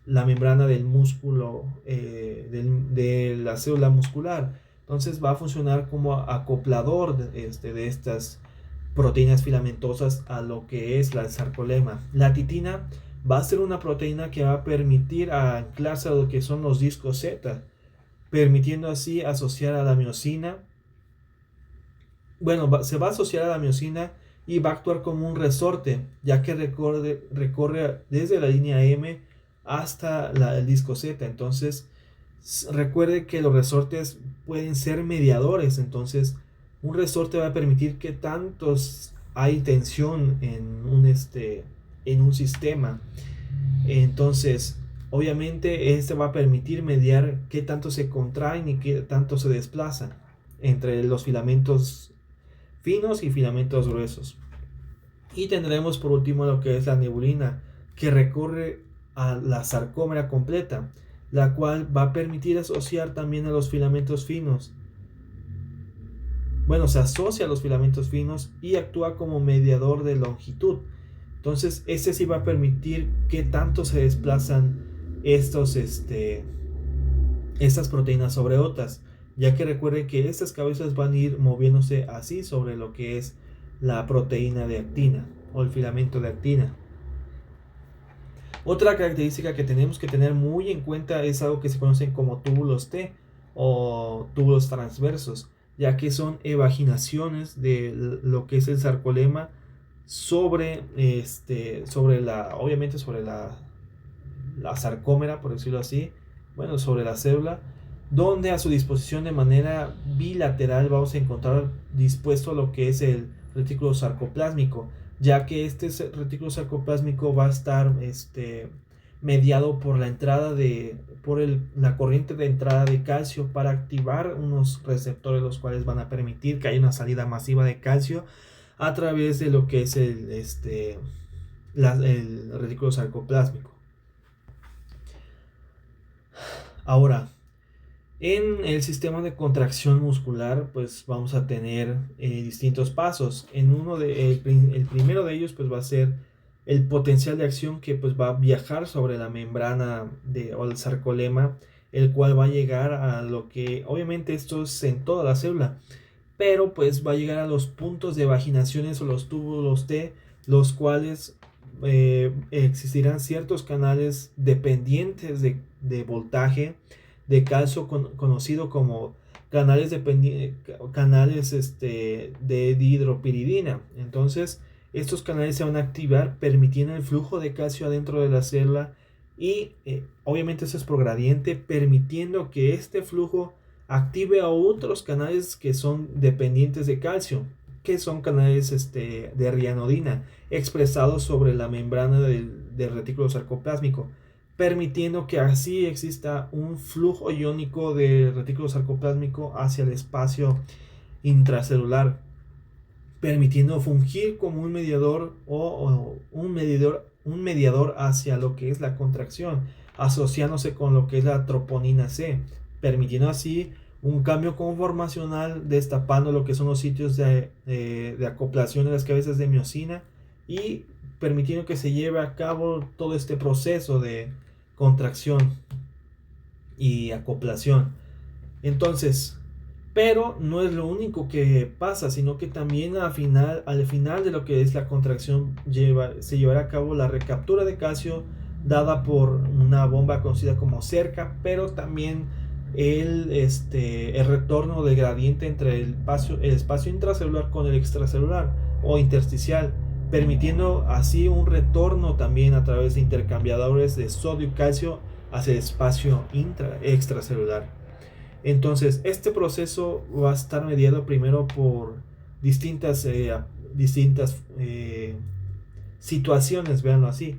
la membrana del músculo, de la célula muscular. Entonces va a funcionar como acoplador de estas proteínas filamentosas a lo que es la sarcolema. La titina va a ser una proteína que va a permitir anclarse a lo que son los discos Z, permitiendo así asociar a la miosina. Se va a asociar a la miosina y va a actuar como un resorte, ya que recorre desde la línea M hasta el disco Z. Entonces, recuerde que los resortes pueden ser mediadores. Entonces, un resorte va a permitir que tantos hay tensión en un sistema. Entonces, obviamente, va a permitir mediar qué tanto se contraen y qué tanto se desplazan entre los filamentos finos y filamentos gruesos. Y tendremos por último lo que es la nebulina, que recorre a la sarcómera completa, la cual va a permitir asociar también a los filamentos finos. Se asocia a los filamentos finos y actúa como mediador de longitud. Entonces, sí va a permitir qué tanto se desplazan estas proteínas sobre otras, ya que recuerden que estas cabezas van a ir moviéndose así sobre lo que es la proteína de actina o el filamento de actina. Otra característica que tenemos que tener muy en cuenta es algo que se conocen como túbulos T o túbulos transversos, ya que son evaginaciones de lo que es el sarcolema sobre la sarcómera, por decirlo así, sobre la célula, donde a su disposición de manera bilateral vamos a encontrar dispuesto lo que es el retículo sarcoplásmico, ya que este retículo sarcoplásmico va a estar mediado por la corriente de entrada de calcio para activar unos receptores, los cuales van a permitir que haya una salida masiva de calcio a través de lo que es el retículo sarcoplásmico. Ahora, en el sistema de contracción muscular, pues vamos a tener distintos pasos. El primero de ellos pues va a ser el potencial de acción, que pues va a viajar sobre la membrana o el sarcolema, el cual va a llegar a lo que, obviamente esto es en toda la célula, pero pues va a llegar a los puntos de vaginaciones o los túbulos T, los cuales existirán ciertos canales dependientes de voltaje de calcio, conocido como canales de dihidropiridina. Entonces, estos canales se van a activar permitiendo el flujo de calcio adentro de la célula y obviamente eso es por gradiente, permitiendo que este flujo active a otros canales que son dependientes de calcio, que son canales de rianodina expresados sobre la membrana del retículo sarcoplásmico, permitiendo que así exista un flujo iónico del retículo sarcoplásmico hacia el espacio intracelular. permitiendo fungir como un mediador o un mediador hacia lo que es la contracción, asociándose con lo que es la troponina C, permitiendo así un cambio conformacional, destapando lo que son los sitios de acoplación de las cabezas de miosina y permitiendo que se lleve a cabo todo este proceso de contracción y acoplación. Entonces, pero no es lo único que pasa, sino que también al final de lo que es la contracción se llevará a cabo la recaptura de calcio dada por una bomba conocida como cerca, pero también el retorno del gradiente entre el espacio intracelular con el extracelular o intersticial, permitiendo así un retorno también a través de intercambiadores de sodio y calcio hacia el espacio extracelular. Entonces, este proceso va a estar mediado primero por distintas situaciones, véanlo así.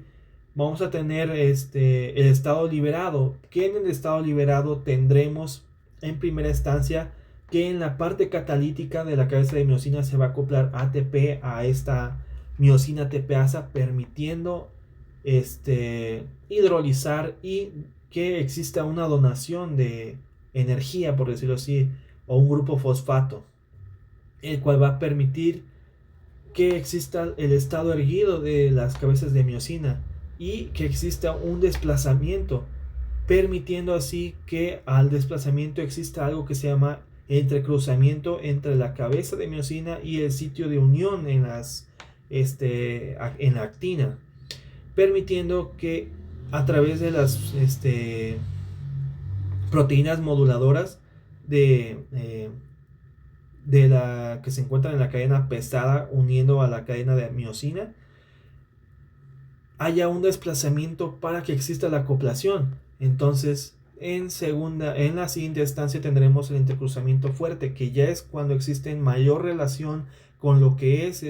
Vamos a tener el estado liberado, que en el estado liberado tendremos en primera instancia que en la parte catalítica de la cabeza de miosina se va a acoplar ATP a esta miosina ATPasa, permitiendo hidrolizar y que exista una donación de energía, por decirlo así, o un grupo fosfato, el cual va a permitir que exista el estado erguido de las cabezas de miosina y que exista un desplazamiento, permitiendo así que al desplazamiento exista algo que se llama entrecruzamiento entre la cabeza de miosina y el sitio de unión en la actina, permitiendo que a través de las proteínas moduladoras de la que se encuentran en la cadena pesada uniendo a la cadena de miosina, haya un desplazamiento para que exista la acoplación. Entonces, en la siguiente instancia tendremos el intercruzamiento fuerte, que ya es cuando existe mayor relación con lo que es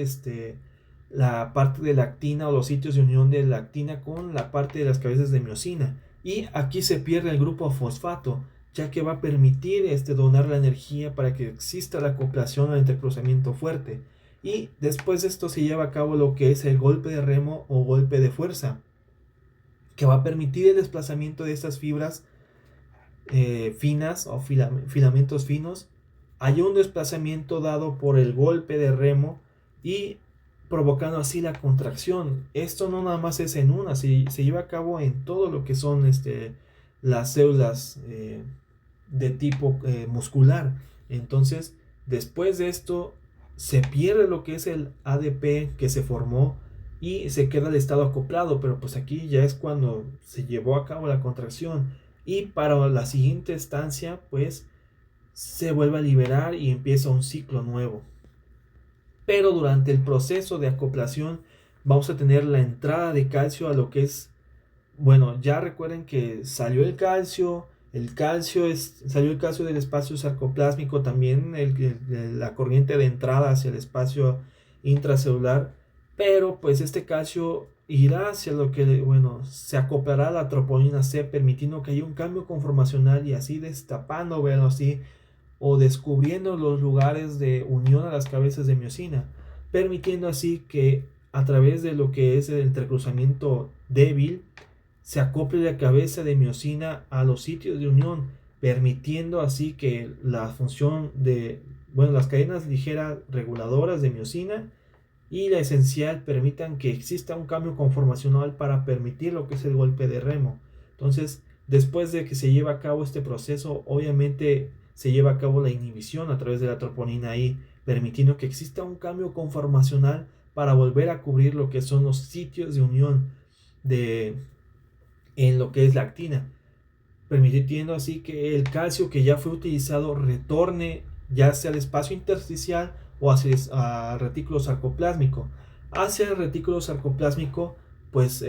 la parte de la actina o los sitios de unión de la actina con la parte de las cabezas de miosina. Y aquí se pierde el grupo fosfato, ya que va a permitir donar la energía para que exista la acoplación o el intercruzamiento fuerte. Y después de esto se lleva a cabo lo que es el golpe de remo o golpe de fuerza, que va a permitir el desplazamiento de estas fibras finas o filamentos finos. Hay un desplazamiento dado por el golpe de remo y provocando así la contracción. Esto no nada más es en una, se lleva a cabo en todo lo que son las células de tipo muscular. Entonces, después de esto se pierde lo que es el ADP que se formó y se queda el estado acoplado, pero pues aquí ya es cuando se llevó a cabo la contracción y para la siguiente estancia pues se vuelve a liberar y empieza un ciclo nuevo. Pero durante el proceso de acoplación vamos a tener la entrada de calcio a lo que es, bueno, ya recuerden que salió el calcio salió el calcio del espacio sarcoplásmico, también la corriente de entrada hacia el espacio intracelular, pero pues este calcio irá hacia lo que, se acoplará a la troponina C, permitiendo que haya un cambio conformacional y así destapando, vean así, o descubriendo los lugares de unión a las cabezas de miosina, permitiendo así que a través de lo que es el entrecruzamiento débil se acople la cabeza de miosina a los sitios de unión, permitiendo así que la función de las cadenas ligeras reguladoras de miosina y la esencial permitan que exista un cambio conformacional para permitir lo que es el golpe de remo. Entonces, después de que se lleva a cabo este proceso, obviamente se lleva a cabo la inhibición a través de la troponina I, permitiendo que exista un cambio conformacional para volver a cubrir lo que son los sitios de unión en lo que es la actina, permitiendo así que el calcio que ya fue utilizado retorne ya sea al espacio intersticial o hacia el retículo sarcoplásmico. Hacia el retículo sarcoplásmico pues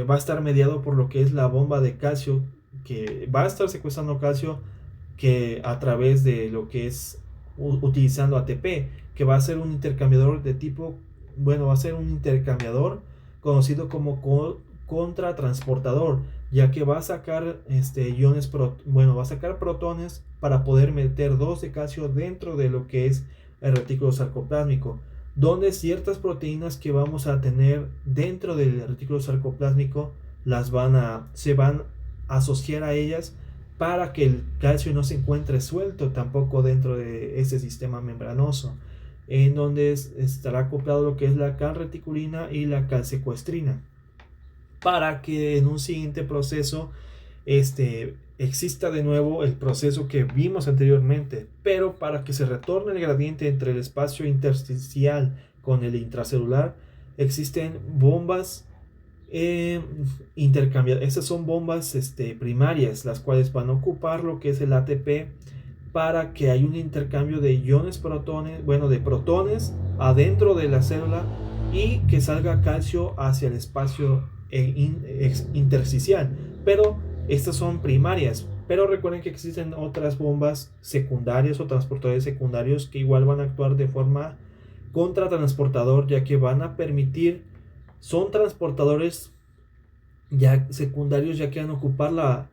va a estar mediado por lo que es la bomba de calcio, que va a estar secuestrando calcio que a través de lo que es utilizando ATP, que va a ser un intercambiador de tipo, va a ser un intercambiador conocido como contratransportador, ya que va a sacar va a sacar protones para poder meter 2 de calcio dentro de lo que es el retículo sarcoplásmico. donde ciertas proteínas que vamos a tener dentro del retículo sarcoplásmico se van a asociar a ellas para que el calcio no se encuentre suelto tampoco dentro de ese sistema membranoso, en donde estará acoplado lo que es la calreticulina y la calsecuestrina, para que en un siguiente proceso exista de nuevo el proceso que vimos anteriormente, pero para que se retorne el gradiente entre el espacio intersticial con el intracelular, existen bombas intercambiadas. Estas son bombas primarias, las cuales van a ocupar lo que es el ATP para que haya un intercambio de iones de protones adentro de la célula y que salga calcio hacia el espacio intersticial. Pero estas son primarias, pero recuerden que existen otras bombas secundarias o transportadores secundarios que igual van a actuar de forma contratransportador, ya que van a permitir, son transportadores ya secundarios, ya que van a ocupar la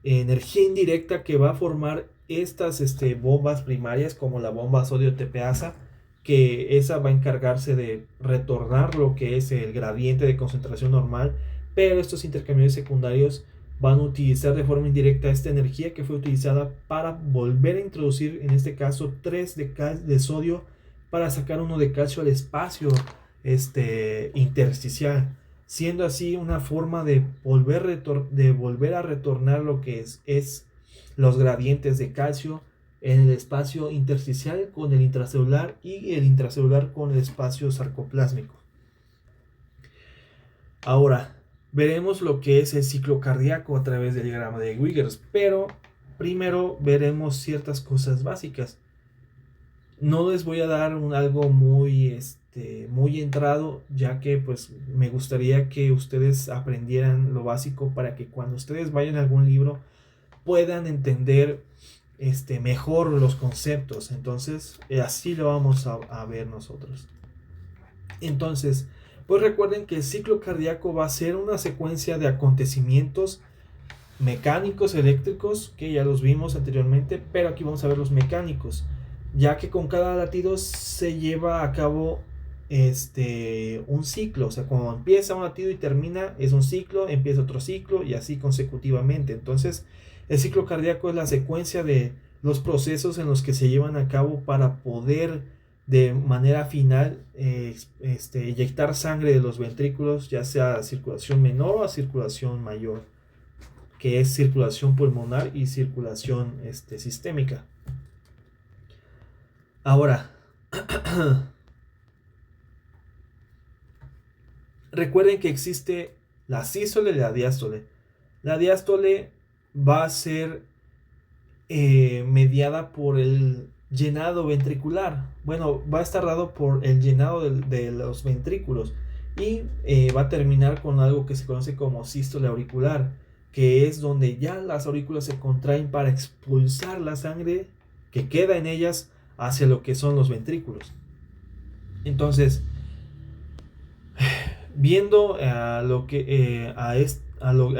energía indirecta que va a formar estas bombas primarias, como la bomba sodio TPasa, que esa va a encargarse de retornar lo que es el gradiente de concentración normal, pero estos intercambiadores secundarios van a utilizar de forma indirecta esta energía que fue utilizada para volver a introducir, en este caso, 3 de sodio para sacar 1 de calcio al espacio intersticial, siendo así una forma de volver a retornar lo que es los gradientes de calcio en el espacio intersticial con el intracelular y el intracelular con el espacio sarcoplásmico. Ahora veremos lo que es el ciclo cardíaco a través del diagrama de Wiggers, pero primero veremos ciertas cosas básicas. No les voy a dar algo muy entrado, ya que pues me gustaría que ustedes aprendieran lo básico para que cuando ustedes vayan a algún libro puedan entender mejor los conceptos. Entonces así lo vamos a ver nosotros. Entonces, pues recuerden que el ciclo cardíaco va a ser una secuencia de acontecimientos mecánicos, eléctricos, que ya los vimos anteriormente, pero aquí vamos a ver los mecánicos, ya que con cada latido se lleva a cabo un ciclo. O sea, cuando empieza un latido y termina es un ciclo, empieza otro ciclo y así consecutivamente. Entonces el ciclo cardíaco es la secuencia de los procesos en los que se llevan a cabo para poder de manera final inyectar sangre de los ventrículos, ya sea a circulación menor o a circulación mayor, que es circulación pulmonar y circulación sistémica. Ahora, recuerden que existe la sístole y la diástole. La diástole va a ser mediada por el llenado ventricular. Bueno, va a estar dado por el llenado de los ventrículos y va a terminar con algo que se conoce como sístole auricular, que es donde ya las aurículas se contraen para expulsar la sangre que queda en ellas hacia lo que son los ventrículos. Entonces, viendo al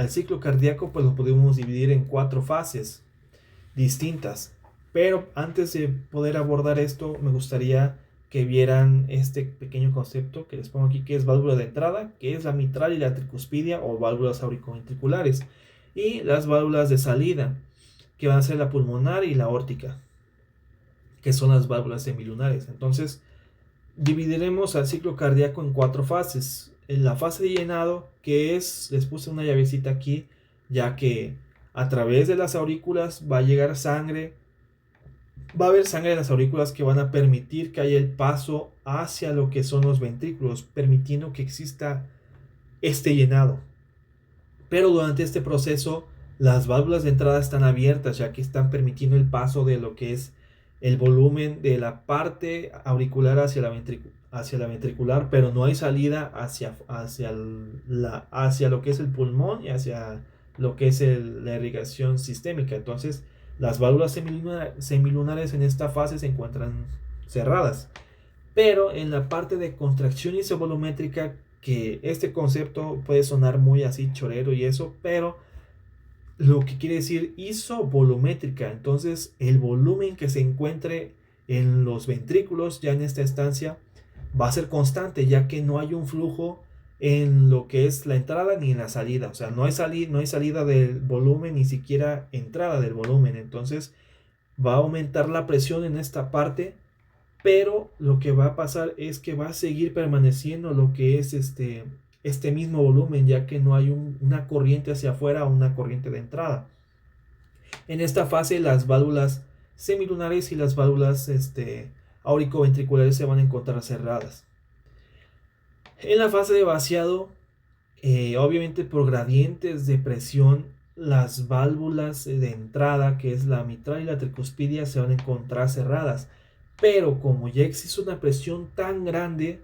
ciclo cardíaco, pues lo podemos dividir en 4 fases distintas. Pero antes de poder abordar esto, me gustaría que vieran este pequeño concepto que les pongo aquí, que es válvula de entrada, que es la mitral y la tricuspidia o válvulas auricoventriculares, y las válvulas de salida, que van a ser la pulmonar y la aórtica, que son las válvulas semilunares. Entonces dividiremos al ciclo cardíaco en 4 fases. En la fase de llenado, que les puse una llavecita aquí, ya que a través de las aurículas va a llegar sangre, va a haber sangre en las aurículas que van a permitir que haya el paso hacia lo que son los ventrículos, permitiendo que exista este llenado. Pero durante este proceso, las válvulas de entrada están abiertas, ya que están permitiendo el paso de lo que es el volumen de la parte auricular hacia la ventricular, pero no hay salida hacia lo que es el pulmón y hacia lo que es la irrigación sistémica. Entonces, las válvulas semilunares en esta fase se encuentran cerradas. Pero en la parte de contracción isovolumétrica, que este concepto puede sonar muy así chorero y eso, pero lo que quiere decir isovolumétrica, entonces el volumen que se encuentre en los ventrículos ya en esta estancia va a ser constante, ya que no hay un flujo en lo que es la entrada ni en la salida. O sea, no hay salida del volumen, ni siquiera entrada del volumen. Entonces va a aumentar la presión en esta parte, pero lo que va a pasar es que va a seguir permaneciendo lo que es este mismo volumen, ya que no hay una corriente hacia afuera o una corriente de entrada. En esta fase las válvulas semilunares y las válvulas auriculoventriculares se van a encontrar cerradas. En la fase de vaciado, obviamente por gradientes de presión, las válvulas de entrada, que es la mitral y la tricuspidia, se van a encontrar cerradas. Pero como ya existe una presión tan grande,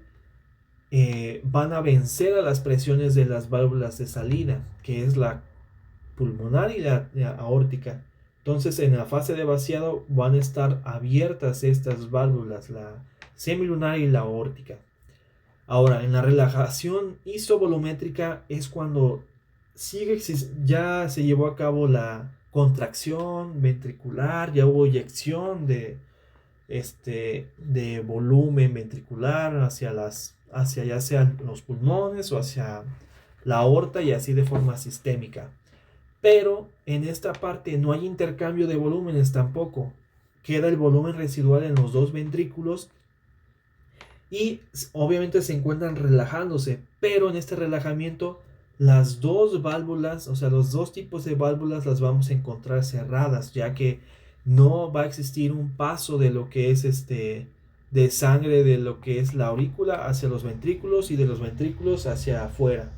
van a vencer a las presiones de las válvulas de salida, que es la pulmonar y la aórtica. Entonces en la fase de vaciado van a estar abiertas estas válvulas, la semilunar y la aórtica. Ahora, en la relajación isovolumétrica es cuando ya se llevó a cabo la contracción ventricular, ya hubo eyección de volumen ventricular hacia ya sean los pulmones o hacia la aorta, y así de forma sistémica. Pero en esta parte no hay intercambio de volúmenes tampoco. Queda el volumen residual en los dos ventrículos y obviamente se encuentran relajándose, pero en este relajamiento las dos válvulas, o sea, los dos tipos de válvulas las vamos a encontrar cerradas, ya que no va a existir un paso de lo que es de sangre de lo que es la aurícula hacia los ventrículos y de los ventrículos hacia afuera.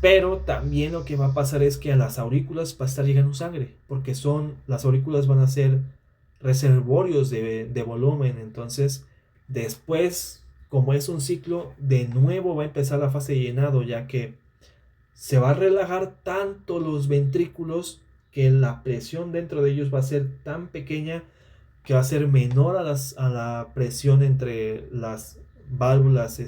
Pero también lo que va a pasar es que a las aurículas va a estar llegando sangre, porque las aurículas van a ser reservorios de volumen. Entonces después, como es un ciclo, de nuevo va a empezar la fase de llenado, ya que se va a relajar tanto los ventrículos que la presión dentro de ellos va a ser tan pequeña que va a ser menor a la presión entre las válvulas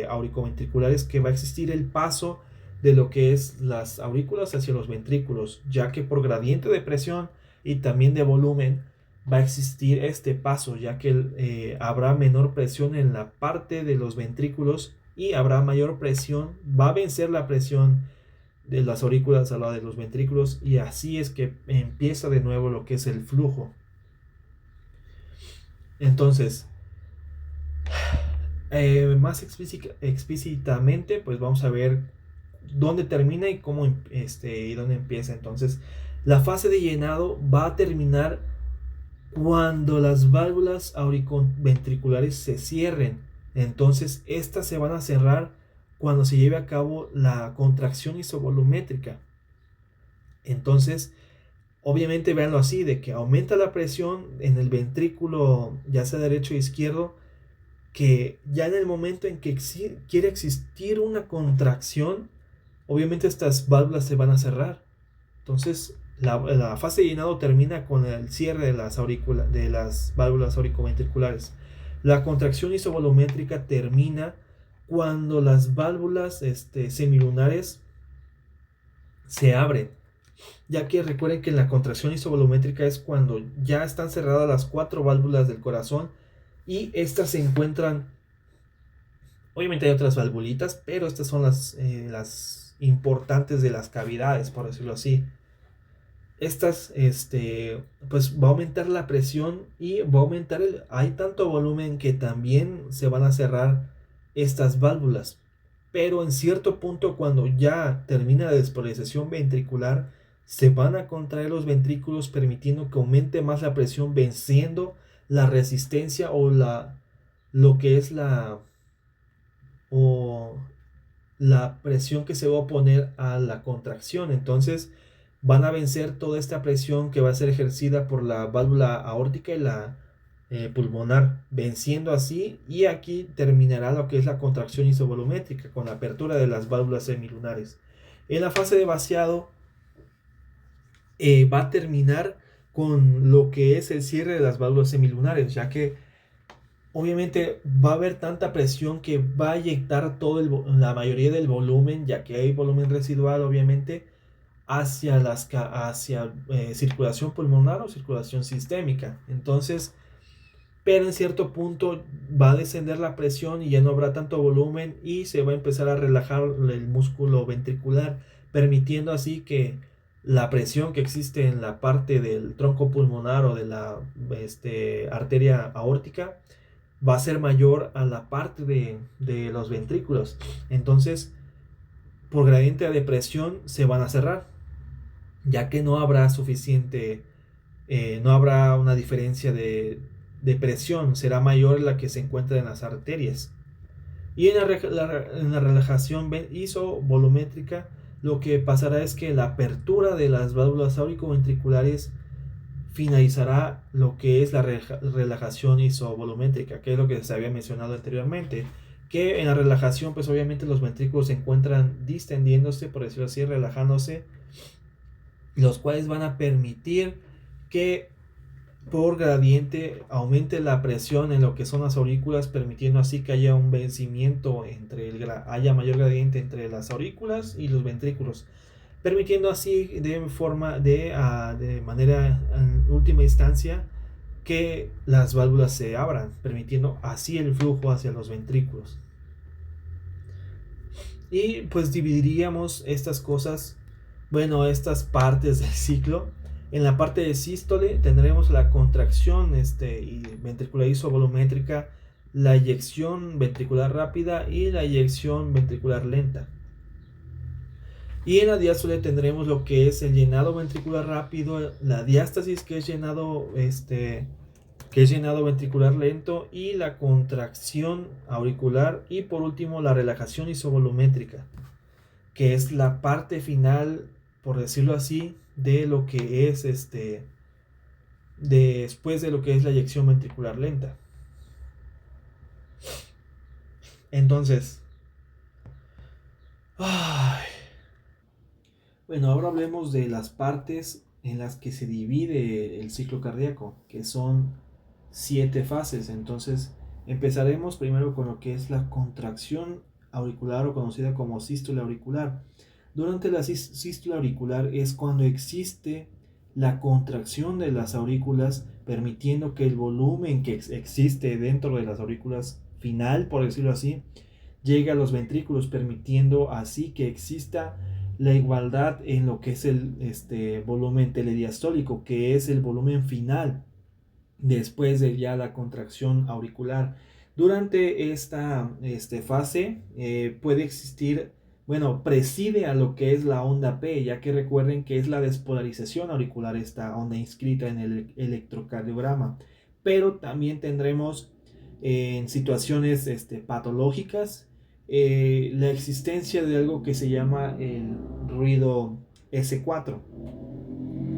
auriculoventriculares, que va a existir el paso de lo que es las aurículas hacia los ventrículos, ya que por gradiente de presión y también de volumen va a existir este paso, ya que habrá menor presión en la parte de los ventrículos y habrá mayor presión, va a vencer la presión de las aurículas a la de los ventrículos, y así es que empieza de nuevo lo que es el flujo. Entonces, más explícitamente, pues vamos a ver dónde termina y cómo y dónde empieza. Entonces, la fase de llenado va a terminar cuando las válvulas auriculoventriculares se cierren. Entonces, estas se van a cerrar cuando se lleve a cabo la contracción isovolumétrica. Entonces, obviamente véanlo así, de que aumenta la presión en el ventrículo, ya sea derecho o izquierdo, que ya en el momento en que quiere existir una contracción, obviamente estas válvulas se van a cerrar. Entonces la fase de llenado termina con el cierre de las válvulas auriculoventriculares. La contracción isovolumétrica termina cuando las válvulas semilunares se abren, ya que recuerden que la contracción isovolumétrica es cuando ya están cerradas las 4 válvulas del corazón y estas se encuentran, obviamente hay otras valvulitas, pero estas son las importantes de las cavidades, por decirlo así. Estas, pues va a aumentar la presión y va a aumentar hay tanto volumen que también se van a cerrar estas válvulas. Pero en cierto punto, cuando ya termina la despolarización ventricular, se van a contraer los ventrículos, permitiendo que aumente más la presión, venciendo la resistencia lo que es la presión que se va a oponer a la contracción. Entonces van a vencer toda esta presión que va a ser ejercida por la válvula aórtica y la pulmonar, venciendo así, y aquí terminará lo que es la contracción isovolumétrica con la apertura de las válvulas semilunares. En la fase de vaciado va a terminar con lo que es el cierre de las válvulas semilunares, ya que obviamente va a haber tanta presión que va a eyectar la mayoría del volumen, ya que hay volumen residual obviamente, hacia circulación pulmonar o circulación sistémica. Entonces pero en cierto punto va a descender la presión y ya no habrá tanto volumen y se va a empezar a relajar el músculo ventricular, permitiendo así que la presión que existe en la parte del tronco pulmonar o de la arteria aórtica va a ser mayor a la parte de los ventrículos. Entonces, por gradiente de presión se van a cerrar, ya que no habrá suficiente, no habrá una diferencia de presión, será mayor la que se encuentra en las arterias. Y en la relajación isovolumétrica, lo que pasará es que la apertura de las válvulas auriculoventriculares finalizará lo que es la relajación isovolumétrica, que es lo que se había mencionado anteriormente, que en la relajación pues obviamente los ventrículos se encuentran distendiéndose, por decirlo así, relajándose, los cuales van a permitir que por gradiente aumente la presión en lo que son las aurículas, permitiendo así que haya un vencimiento haya mayor gradiente entre las aurículas y los ventrículos, permitiendo así de manera en última instancia que las válvulas se abran, permitiendo así el flujo hacia los ventrículos. Y pues dividiríamos estas cosas, bueno, estas partes del ciclo. En la parte de sístole tendremos la contracción ventricular isovolumétrica, la eyección ventricular rápida y la eyección ventricular lenta. Y en la diástole tendremos lo que es el llenado ventricular rápido, la diástasis, que es llenado ventricular lento, y la contracción auricular, y por último la relajación isovolumétrica, que es la parte final, por decirlo así, de lo que es después de lo que es la eyección ventricular lenta. Entonces, bueno, ahora hablemos de las partes en las que se divide el ciclo cardíaco, que son 7 fases. Entonces, empezaremos primero con lo que es la contracción auricular, o conocida como sístole auricular. Durante la sístole auricular es cuando existe la contracción de las aurículas, permitiendo que el volumen que existe dentro de las aurículas final, por decirlo así, llegue a los ventrículos, permitiendo así que exista la igualdad en lo que es el volumen telediastólico, que es el volumen final después de ya la contracción auricular. Durante esta fase puede existir, bueno, preside a lo que es la onda P, ya que recuerden que es la despolarización auricular, esta onda inscrita en el electrocardiograma. Pero también tendremos en situaciones patológicas la existencia de algo que se llama el ruido S4,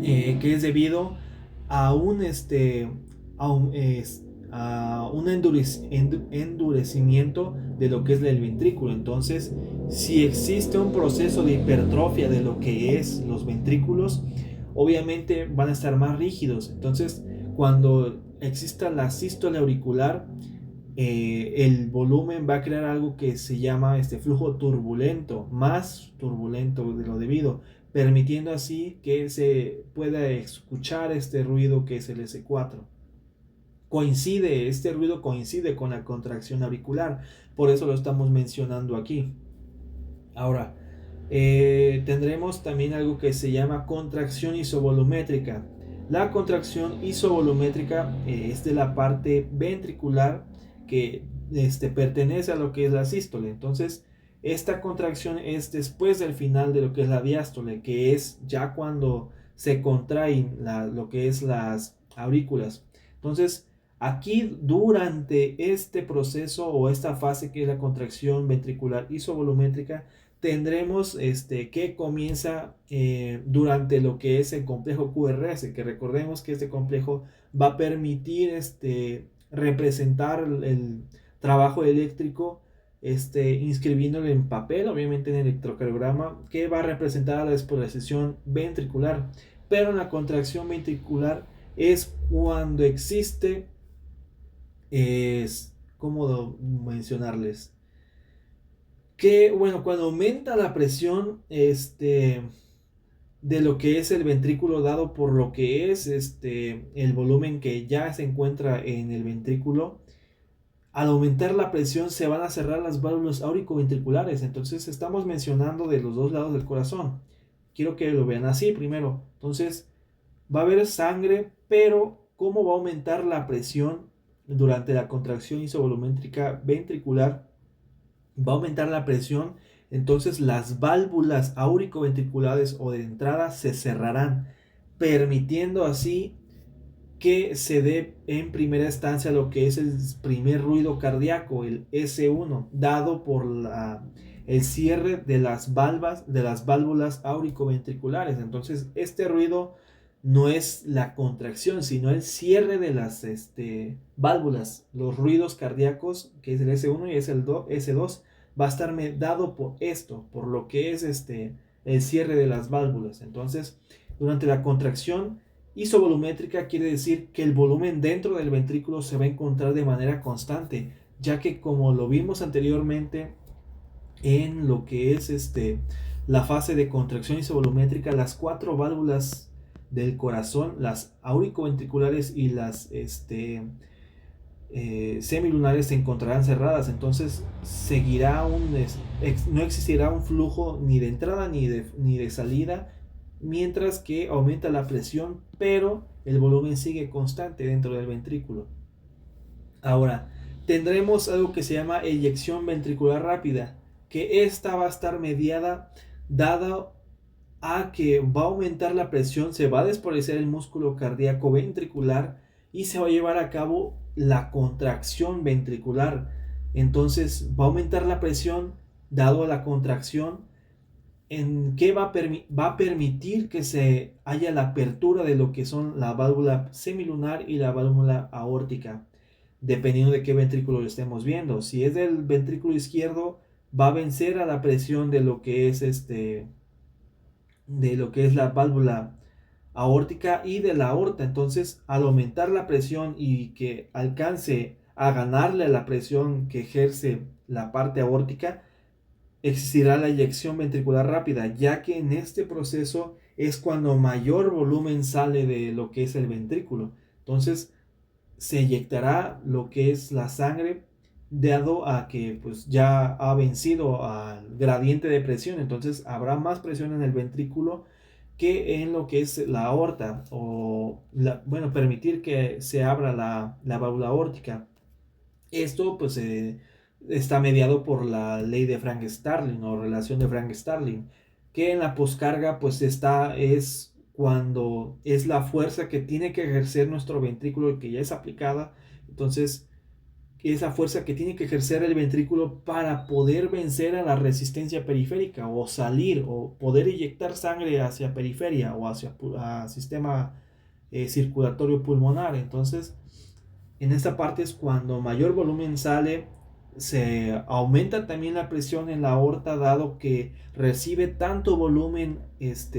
que es debido a un endurecimiento de lo que es el ventrículo. Entonces, si existe un proceso de hipertrofia de lo que es los ventrículos, obviamente van a estar más rígidos. Entonces, cuando exista la sístole auricular, el volumen va a crear algo que se llama flujo turbulento, más turbulento de lo debido, permitiendo así que se pueda escuchar este ruido que es el S4. Este ruido coincide con la contracción auricular, por eso lo estamos mencionando aquí. Ahora, tendremos también algo que se llama contracción isovolumétrica. La contracción isovolumétrica es de la parte ventricular que pertenece a lo que es la sístole. Entonces, esta contracción es después del final de lo que es la diástole, que es ya cuando se contraen lo que es las aurículas. Entonces, aquí durante este proceso o esta fase que es la contracción ventricular isovolumétrica, tendremos que comienza durante lo que es el complejo QRS, que recordemos que este complejo va a permitir representar el trabajo eléctrico, inscribiéndolo en papel, obviamente en el electrocardiograma, que va a representar a la despolarización ventricular. Pero en la contracción ventricular es cuando existe, ¿cómo mencionarles? Que bueno, cuando aumenta la presión, de lo que es el ventrículo, dado por lo que es el volumen que ya se encuentra en el ventrículo. Al aumentar la presión se van a cerrar las válvulas auricoventriculares. Entonces estamos mencionando de los dos lados del corazón. Quiero que lo vean así primero. Entonces va a haber sangre, pero ¿cómo va a aumentar la presión durante la contracción isovolumétrica ventricular? Va a aumentar la presión, entonces las válvulas auricoventriculares o de entrada se cerrarán, permitiendo así que se dé en primera instancia lo que es el primer ruido cardíaco, el S1, dado por el cierre de las válvulas auricoventriculares. Entonces, este ruido no es la contracción, sino el cierre de las válvulas. Los ruidos cardíacos, que es el S1 y es el S2, va a estar dado por esto, por lo que es el cierre de las válvulas. Entonces, durante la contracción isovolumétrica quiere decir que el volumen dentro del ventrículo se va a encontrar de manera constante, ya que como lo vimos anteriormente en lo que es la fase de contracción isovolumétrica, las cuatro válvulas del corazón, las auricoventriculares y las semilunares, se encontrarán cerradas. Entonces no existirá un flujo ni de entrada ni de salida, mientras que aumenta la presión, pero el volumen sigue constante dentro del ventrículo. Ahora, tendremos algo que se llama eyección ventricular rápida, que esta va a estar mediada dada a que va a aumentar la presión, se va a despolecer el músculo cardíaco ventricular y se va a llevar a cabo la contracción ventricular. Entonces va a aumentar la presión dado a la contracción, en que va a permitir que se haya la apertura de lo que son la válvula semilunar y la válvula aórtica, dependiendo de qué ventrículo lo estemos viendo. Si es del ventrículo izquierdo, va a vencer a la presión de lo que es la válvula aórtica y de la aorta. Entonces, al aumentar la presión y que alcance a ganarle a la presión que ejerce la parte aórtica, existirá la eyección ventricular rápida, ya que en este proceso es cuando mayor volumen sale de lo que es el ventrículo. Entonces, se eyectará lo que es la sangre, dado a que pues ya ha vencido al gradiente de presión. Entonces habrá más presión en el ventrículo que en lo que es la aorta, o permitir que se abra la válvula aórtica. Esto pues está mediado por la ley de Frank-Starling o relación de Frank-Starling, que en la poscarga pues es cuando es la fuerza que tiene que ejercer nuestro ventrículo, que ya es aplicada. Entonces es la fuerza que tiene que ejercer el ventrículo para poder vencer a la resistencia periférica, o salir o poder inyectar sangre hacia periferia o hacia sistema circulatorio pulmonar. Entonces en esta parte es cuando mayor volumen sale. Se aumenta también la presión en la aorta, dado que recibe tanto volumen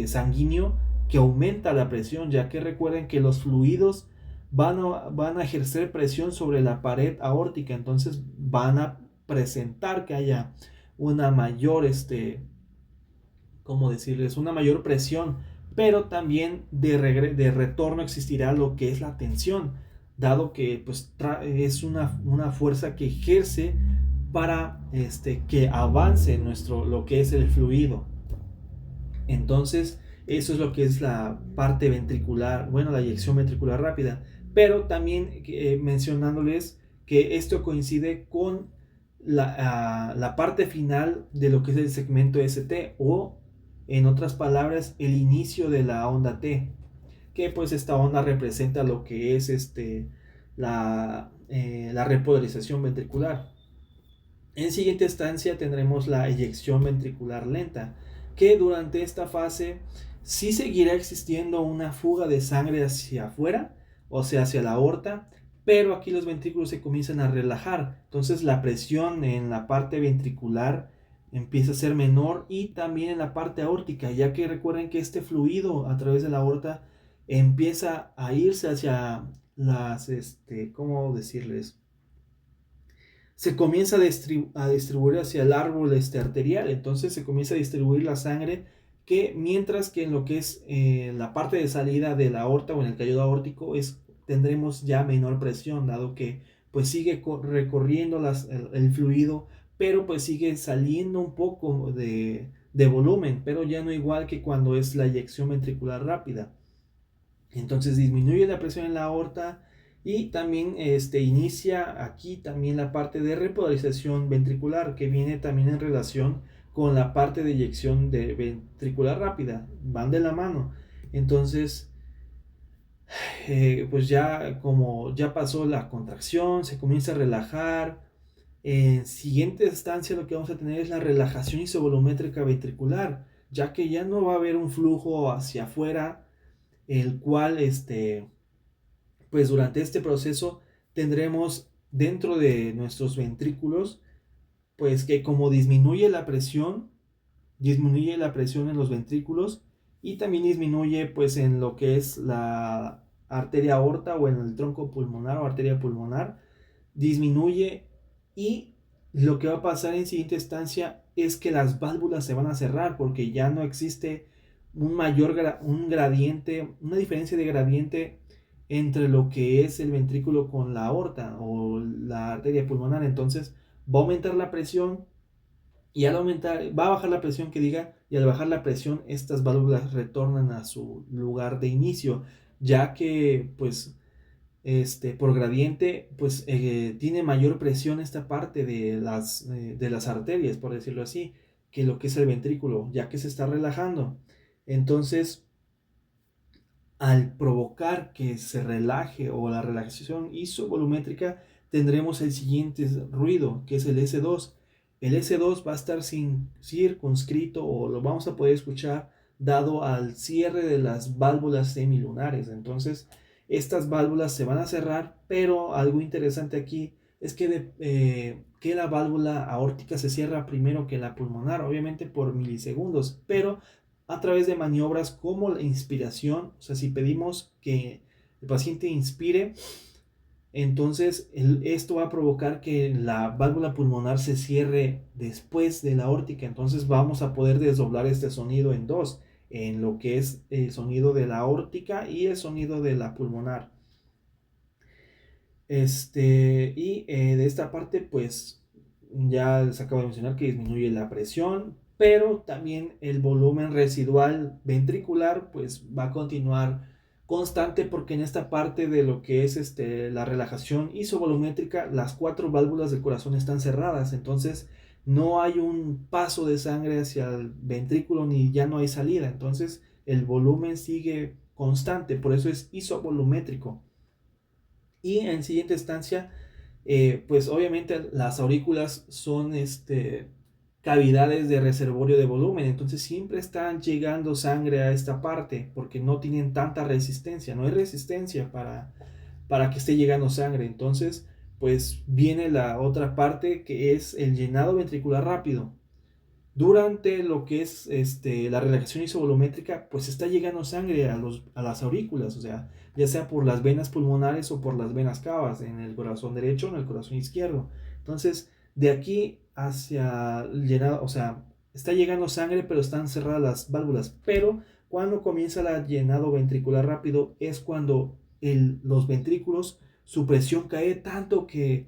sanguíneo, que aumenta la presión, ya que recuerden que los fluidos van a ejercer presión sobre la pared aórtica. Entonces van a presentar que haya una mayor ¿cómo decirles? Una mayor presión, pero también de retorno existirá lo que es la tensión, dado que pues es una fuerza que ejerce para que avance lo que es el fluido. Entonces eso es lo que es la parte ventricular, la eyección ventricular rápida. Pero también mencionándoles que esto coincide con la parte final de lo que es el segmento ST, o en otras palabras el inicio de la onda T, que pues esta onda representa lo que es la repolarización ventricular. En siguiente instancia tendremos la eyección ventricular lenta, que durante esta fase sí seguirá existiendo una fuga de sangre hacia afuera, o sea, hacia la aorta, pero aquí los ventrículos se comienzan a relajar. Entonces la presión en la parte ventricular empieza a ser menor, y también en la parte aórtica, ya que recuerden que este fluido a través de la aorta empieza a irse hacia las, ¿cómo decirles? Se comienza a distribuir hacia el árbol arterial. Entonces se comienza a distribuir la sangre que mientras que en lo que es la parte de salida de la aorta o en el callodo aórtico tendremos ya menor presión, dado que pues sigue recorriendo el fluido, pero pues sigue saliendo un poco de volumen, pero ya no igual que cuando es la eyección ventricular rápida. Entonces disminuye la presión en la aorta y también inicia aquí también la parte de repolarización ventricular, que viene también en relación con la parte de eyección ventricular rápida, van de la mano. Entonces pues ya como ya pasó la contracción, se comienza a relajar. En siguiente instancia lo que vamos a tener es la relajación isovolumétrica ventricular, ya que ya no va a haber un flujo hacia afuera, el cual pues durante este proceso tendremos dentro de nuestros ventrículos, pues que como disminuye la presión en los ventrículos y también disminuye pues en lo que es la arteria aorta o en el tronco pulmonar o arteria pulmonar, disminuye, y lo que va a pasar en siguiente instancia es que las válvulas se van a cerrar porque ya no existe un gradiente, una diferencia de gradiente entre lo que es el ventrículo con la aorta o la arteria pulmonar. Entonces va a aumentar la presión y al aumentar, va a bajar la presión que diga, y al bajar la presión estas válvulas retornan a su lugar de inicio, ya que pues por gradiente pues tiene mayor presión esta parte de las arterias, por decirlo así, que lo que es el ventrículo, ya que se está relajando. Entonces al provocar que se relaje o la relajación isovolumétrica, tendremos el siguiente ruido, que es el S2. El S2 va a estar circunscrito o lo vamos a poder escuchar dado al cierre de las válvulas semilunares. Entonces, estas válvulas se van a cerrar, pero algo interesante aquí es que la válvula aórtica se cierra primero que la pulmonar, obviamente por milisegundos, pero a través de maniobras como la inspiración. O sea, si pedimos que el paciente inspire, entonces esto va a provocar que la válvula pulmonar se cierre después de la aórtica. Entonces vamos a poder desdoblar este sonido en dos, en lo que es el sonido de la aórtica y el sonido de la pulmonar. De esta parte pues ya les acabo de mencionar que disminuye la presión, pero también el volumen residual ventricular pues va a continuar constante, porque en esta parte de lo que es la relajación isovolumétrica, las 4 válvulas del corazón están cerradas, entonces no hay un paso de sangre hacia el ventrículo ni ya no hay salida, entonces el volumen sigue constante, por eso es isovolumétrico. Y en siguiente instancia, pues obviamente las aurículas son cavidades de reservorio de volumen, entonces siempre están llegando sangre a esta parte porque no tienen tanta resistencia, no hay resistencia para que esté llegando sangre. Entonces pues viene la otra parte, que es el llenado ventricular rápido. Durante lo que es la relajación isovolumétrica, pues está llegando sangre a las aurículas, o sea, ya sea por las venas pulmonares o por las venas cavas, en el corazón derecho o en el corazón izquierdo. Entonces, de aquí hacia el llenado, o sea, está llegando sangre, pero están cerradas las válvulas. Pero cuando comienza el llenado ventricular rápido es cuando los ventrículos, su presión cae tanto que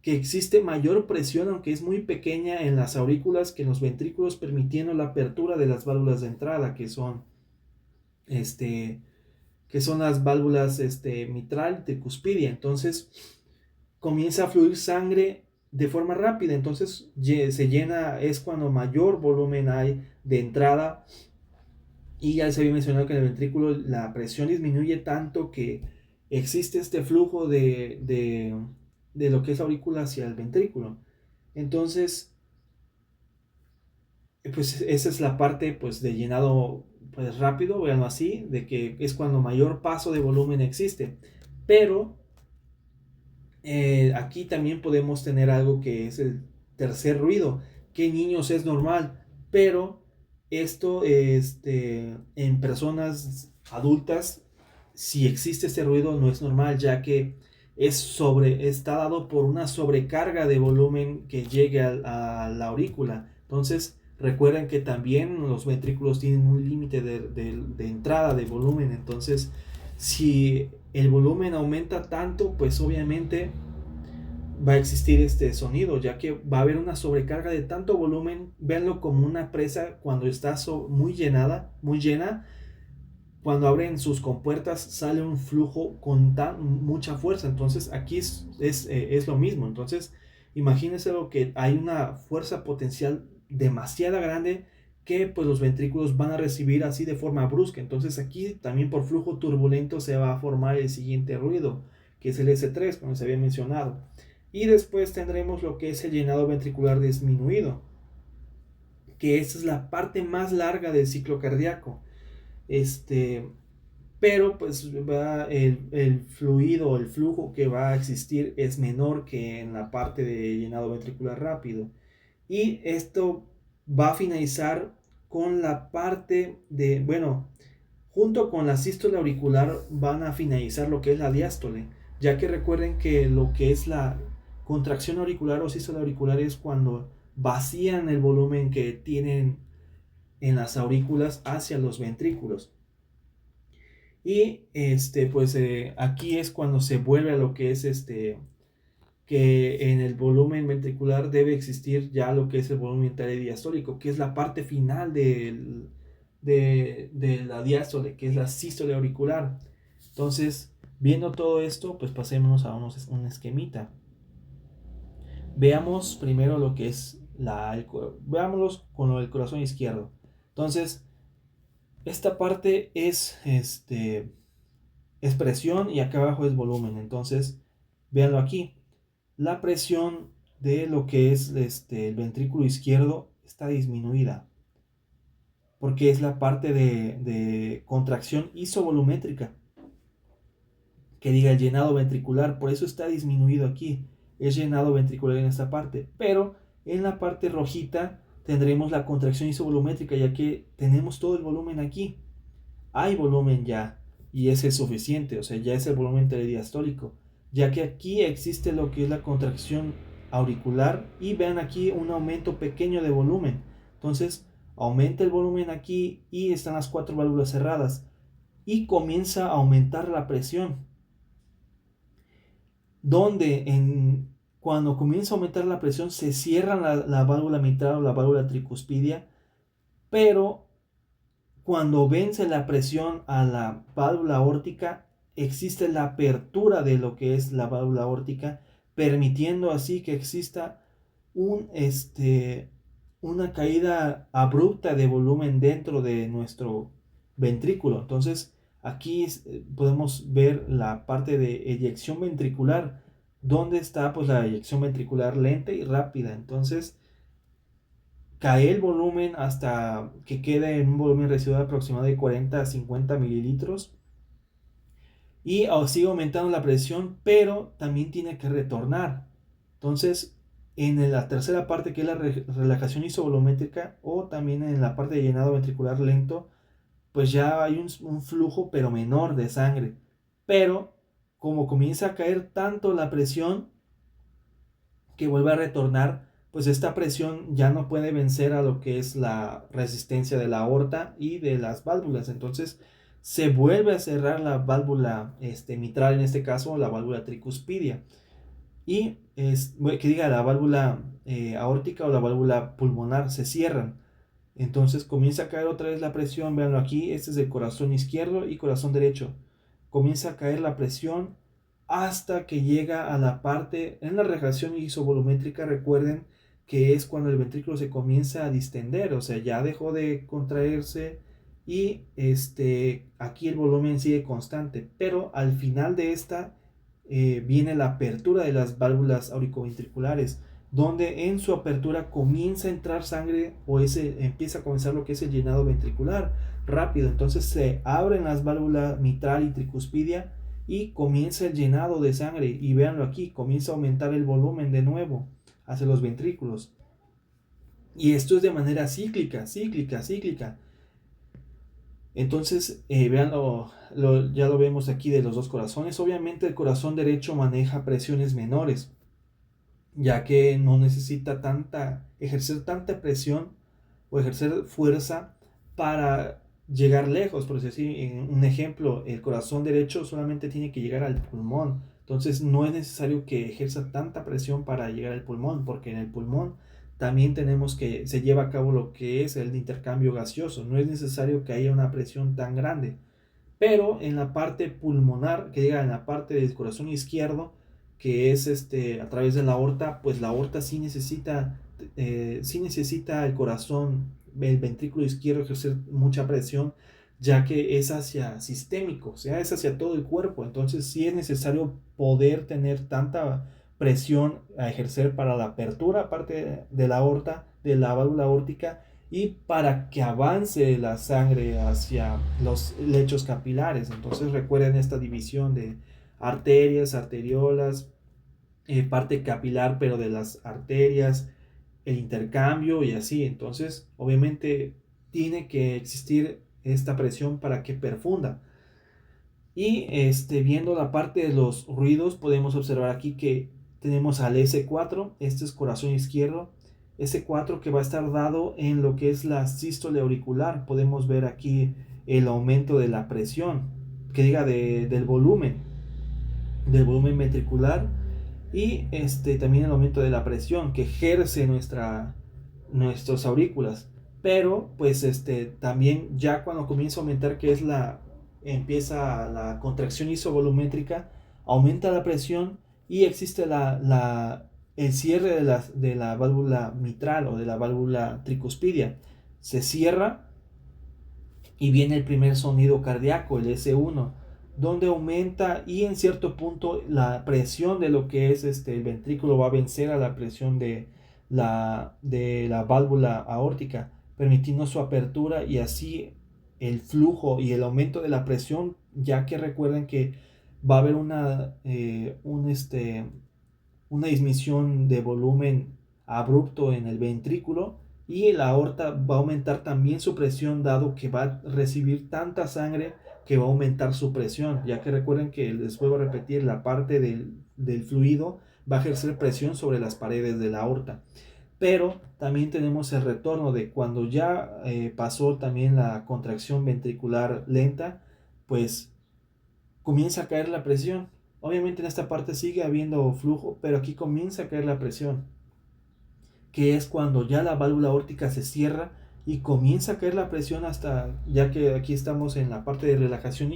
existe mayor presión, aunque es muy pequeña, en las aurículas que en los ventrículos, permitiendo la apertura de las válvulas de entrada, que son las válvulas mitral y tricuspidia. Entonces comienza a fluir sangre de forma rápida, entonces se llena, es cuando mayor volumen hay de entrada. Y ya se había mencionado que en el ventrículo la presión disminuye tanto que existe este flujo de lo que es la aurícula hacia el ventrículo. Entonces, pues esa es la parte pues de llenado pues rápido, veanlo así, de que es cuando mayor paso de volumen existe. Pero aquí también podemos tener algo que es el tercer ruido, que en niños es normal, pero esto en personas adultas, si existe este ruido, no es normal, ya que está dado por una sobrecarga de volumen que llegue a la aurícula. Entonces Recuerden que también los ventrículos tienen un límite de entrada de volumen, entonces si el volumen aumenta tanto, pues obviamente va a existir este sonido, ya que va a haber una sobrecarga de tanto volumen. Véanlo como una presa cuando está muy llena. Cuando abren sus compuertas sale un flujo con mucha fuerza. Entonces aquí es lo mismo. Entonces imagínense lo que hay una fuerza potencial demasiado grande que pues los ventrículos van a recibir así de forma brusca. Entonces aquí también por flujo turbulento se va a formar el siguiente ruido, que es el S3, como se había mencionado. Y después tendremos lo que es el llenado ventricular disminuido, que esa es la parte más larga del ciclo cardíaco. Pero pues el fluido, el flujo que va a existir es menor que en la parte de llenado ventricular rápido. Y esto va a finalizar con la parte junto con la sístole auricular van a finalizar lo que es la diástole, ya que recuerden que lo que es la contracción auricular o sístole auricular es cuando vacían el volumen que tienen en las aurículas hacia los ventrículos. Y aquí es cuando se vuelve a lo que es que en el volumen ventricular debe existir ya lo que es el volumen diastólico, que es la parte final de la diástole, que es la sístole auricular. Entonces, viendo todo esto, pues pasémonos a un esquemita. Veamos primero lo que es veámoslos con el corazón izquierdo. Entonces, esta parte es presión y acá abajo es volumen. Entonces, véanlo aquí. La presión de lo que es el ventrículo izquierdo está disminuida, porque es la parte de contracción isovolumétrica, que diga el llenado ventricular. Por eso está disminuido aquí. Es llenado ventricular en esta parte, pero en la parte rojita tendremos la contracción isovolumétrica, ya que tenemos todo el volumen aquí. Hay volumen ya, y ese es suficiente, o sea, ya es el volumen telediastólico, ya que aquí existe lo que es la contracción auricular, y vean aquí un aumento pequeño de volumen. Entonces aumenta el volumen aquí y están las 4 válvulas cerradas y comienza a aumentar la presión, donde cuando comienza a aumentar la presión se cierra la válvula mitral o la válvula tricuspidia, pero cuando vence la presión a la válvula aórtica, existe la apertura de lo que es la válvula aórtica, permitiendo así que exista una caída abrupta de volumen dentro de nuestro ventrículo. Entonces, aquí podemos ver la parte de eyección ventricular, donde está pues la eyección ventricular lenta y rápida. Entonces, cae el volumen hasta que quede en un volumen residual aproximado de 40 a 50 mililitros. Y sigue aumentando la presión, pero también tiene que retornar. Entonces, en la tercera parte, que es la relajación isovolumétrica, o también en la parte de llenado ventricular lento, pues ya hay un flujo, pero menor de sangre. Pero, como comienza a caer tanto la presión que vuelve a retornar, pues esta presión ya no puede vencer a lo que es la resistencia de la aorta y de las válvulas. Entonces se vuelve a cerrar la válvula mitral, en este caso la válvula tricuspidia, y que diga la válvula aórtica o la válvula pulmonar se cierran. Entonces comienza a caer otra vez la presión. Veanlo aquí, este es el corazón izquierdo y corazón derecho. Comienza a caer la presión hasta que llega a la parte en la relajación isovolumétrica. Recuerden que es cuando el ventrículo se comienza a distender, o sea, ya dejó de contraerse, y aquí el volumen sigue constante, pero al final de esta viene la apertura de las válvulas auricoventriculares, donde en su apertura comienza a entrar sangre, o empieza a comenzar lo que es el llenado ventricular rápido. Entonces se abren las válvulas mitral y tricuspidia y comienza el llenado de sangre, y véanlo aquí, comienza a aumentar el volumen de nuevo hacia los ventrículos, y esto es de manera cíclica. Entonces veanlo, ya lo vemos aquí de los dos corazones. Obviamente el corazón derecho maneja presiones menores, ya que no necesita ejercer tanta presión o ejercer fuerza para llegar lejos. Por decir un ejemplo, el corazón derecho solamente tiene que llegar al pulmón. Entonces no es necesario que ejerza tanta presión para llegar al pulmón, porque en el pulmón también tenemos que se lleva a cabo lo que es el intercambio gaseoso. No es necesario que haya una presión tan grande. Pero en la parte pulmonar, que diga en la parte del corazón izquierdo, que es a través de la aorta, pues la aorta sí necesita el corazón, el ventrículo izquierdo ejercer mucha presión, ya que es hacia sistémico, o sea, es hacia todo el cuerpo. Entonces sí es necesario poder tener tanta presión a ejercer para la apertura, aparte de la aorta, de la válvula aórtica, y para que avance la sangre hacia los lechos capilares. Entonces recuerden esta división de arterias, arteriolas, parte capilar pero de las arterias, el intercambio y así. Entonces obviamente tiene que existir esta presión para que perfunda. Y viendo la parte de los ruidos, podemos observar aquí que tenemos al S4, este es corazón izquierdo, S4 que va a estar dado en lo que es la sístole auricular. Podemos ver aquí el aumento de la presión, que diga del volumen ventricular, y también el aumento de la presión que ejerce nuestros aurículas. Pero pues también ya cuando comienza a aumentar, que es empieza la contracción isovolumétrica, aumenta la presión y existe el cierre de la válvula mitral o de la válvula tricuspidia. Se cierra y viene el primer sonido cardíaco, el S1, donde aumenta y en cierto punto la presión de lo que es el ventrículo va a vencer a la presión de la válvula aórtica, permitiendo su apertura y así el flujo y el aumento de la presión, ya que recuerden que va a haber una disminución de volumen abrupto en el ventrículo, y la aorta va a aumentar también su presión, dado que va a recibir tanta sangre que va a aumentar su presión, ya que recuerden que, les vuelvo a repetir, la parte del fluido va a ejercer presión sobre las paredes de la aorta. Pero también tenemos el retorno de cuando ya pasó también la contracción ventricular lenta, pues comienza a caer la presión. Obviamente en esta parte sigue habiendo flujo, pero aquí comienza a caer la presión, que es cuando ya la válvula aórtica se cierra y comienza a caer la presión, hasta, ya que aquí estamos en la parte de relajación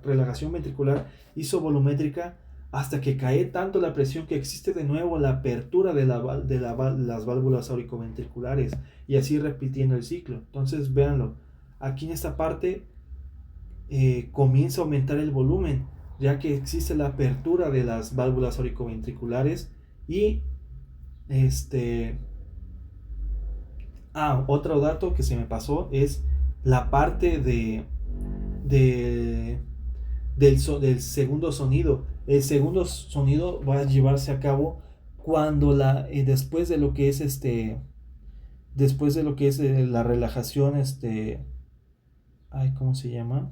relajación ventricular isovolumétrica, hasta que cae tanto la presión que existe de nuevo la apertura de las válvulas auricoventriculares, y así repitiendo el ciclo. Entonces véanlo, aquí en esta parte comienza a aumentar el volumen, ya que existe la apertura de las válvulas auricoventriculares. Y otro dato que se me pasó es la parte del segundo sonido. El segundo sonido va a llevarse a cabo cuando después de lo que es la relajación, ¿cómo se llama?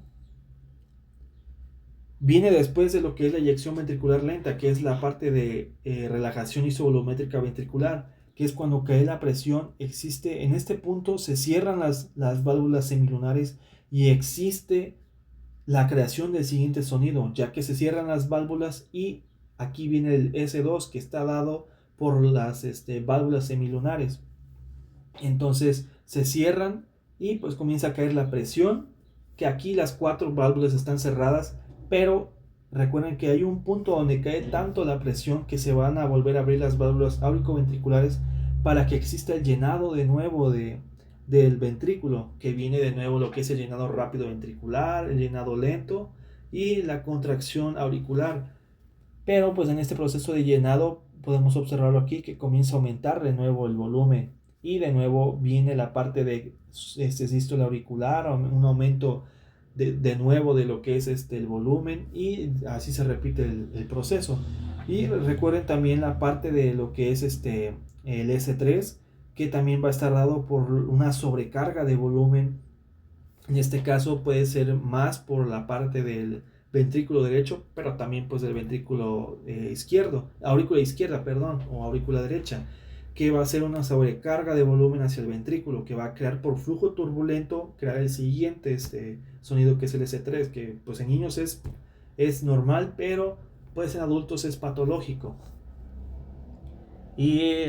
Viene después de lo que es la eyección ventricular lenta, que es la parte de relajación isovolumétrica ventricular, que es cuando cae la presión. Existe, en este punto se cierran las válvulas semilunares y existe la creación del siguiente sonido, ya que se cierran las válvulas, y aquí viene el S2, que está dado por las válvulas semilunares. Entonces se cierran y pues comienza a caer la presión, que aquí las 4 válvulas están cerradas, pero recuerden que hay un punto donde cae tanto la presión que se van a volver a abrir las válvulas auricoventriculares para que exista el llenado de nuevo del ventrículo, que viene de nuevo lo que es el llenado rápido ventricular, el llenado lento y la contracción auricular. Pero pues en este proceso de llenado podemos observarlo aquí, que comienza a aumentar de nuevo el volumen, y de nuevo viene la parte de sístole auricular, un aumento de nuevo de lo que es el volumen, y así se repite el proceso. Y recuerden también la parte de lo que es el S3, que también va a estar dado por una sobrecarga de volumen. En este caso puede ser más por la parte del ventrículo derecho, pero también pues del ventrículo izquierdo, aurícula izquierda, perdón, o aurícula derecha, que va a ser una sobrecarga de volumen hacia el ventrículo, que va a crear por flujo turbulento, crear el siguiente sonido que es el S3, que pues en niños es normal, pero pues en adultos es patológico. Y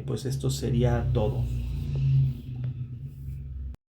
pues esto sería todo.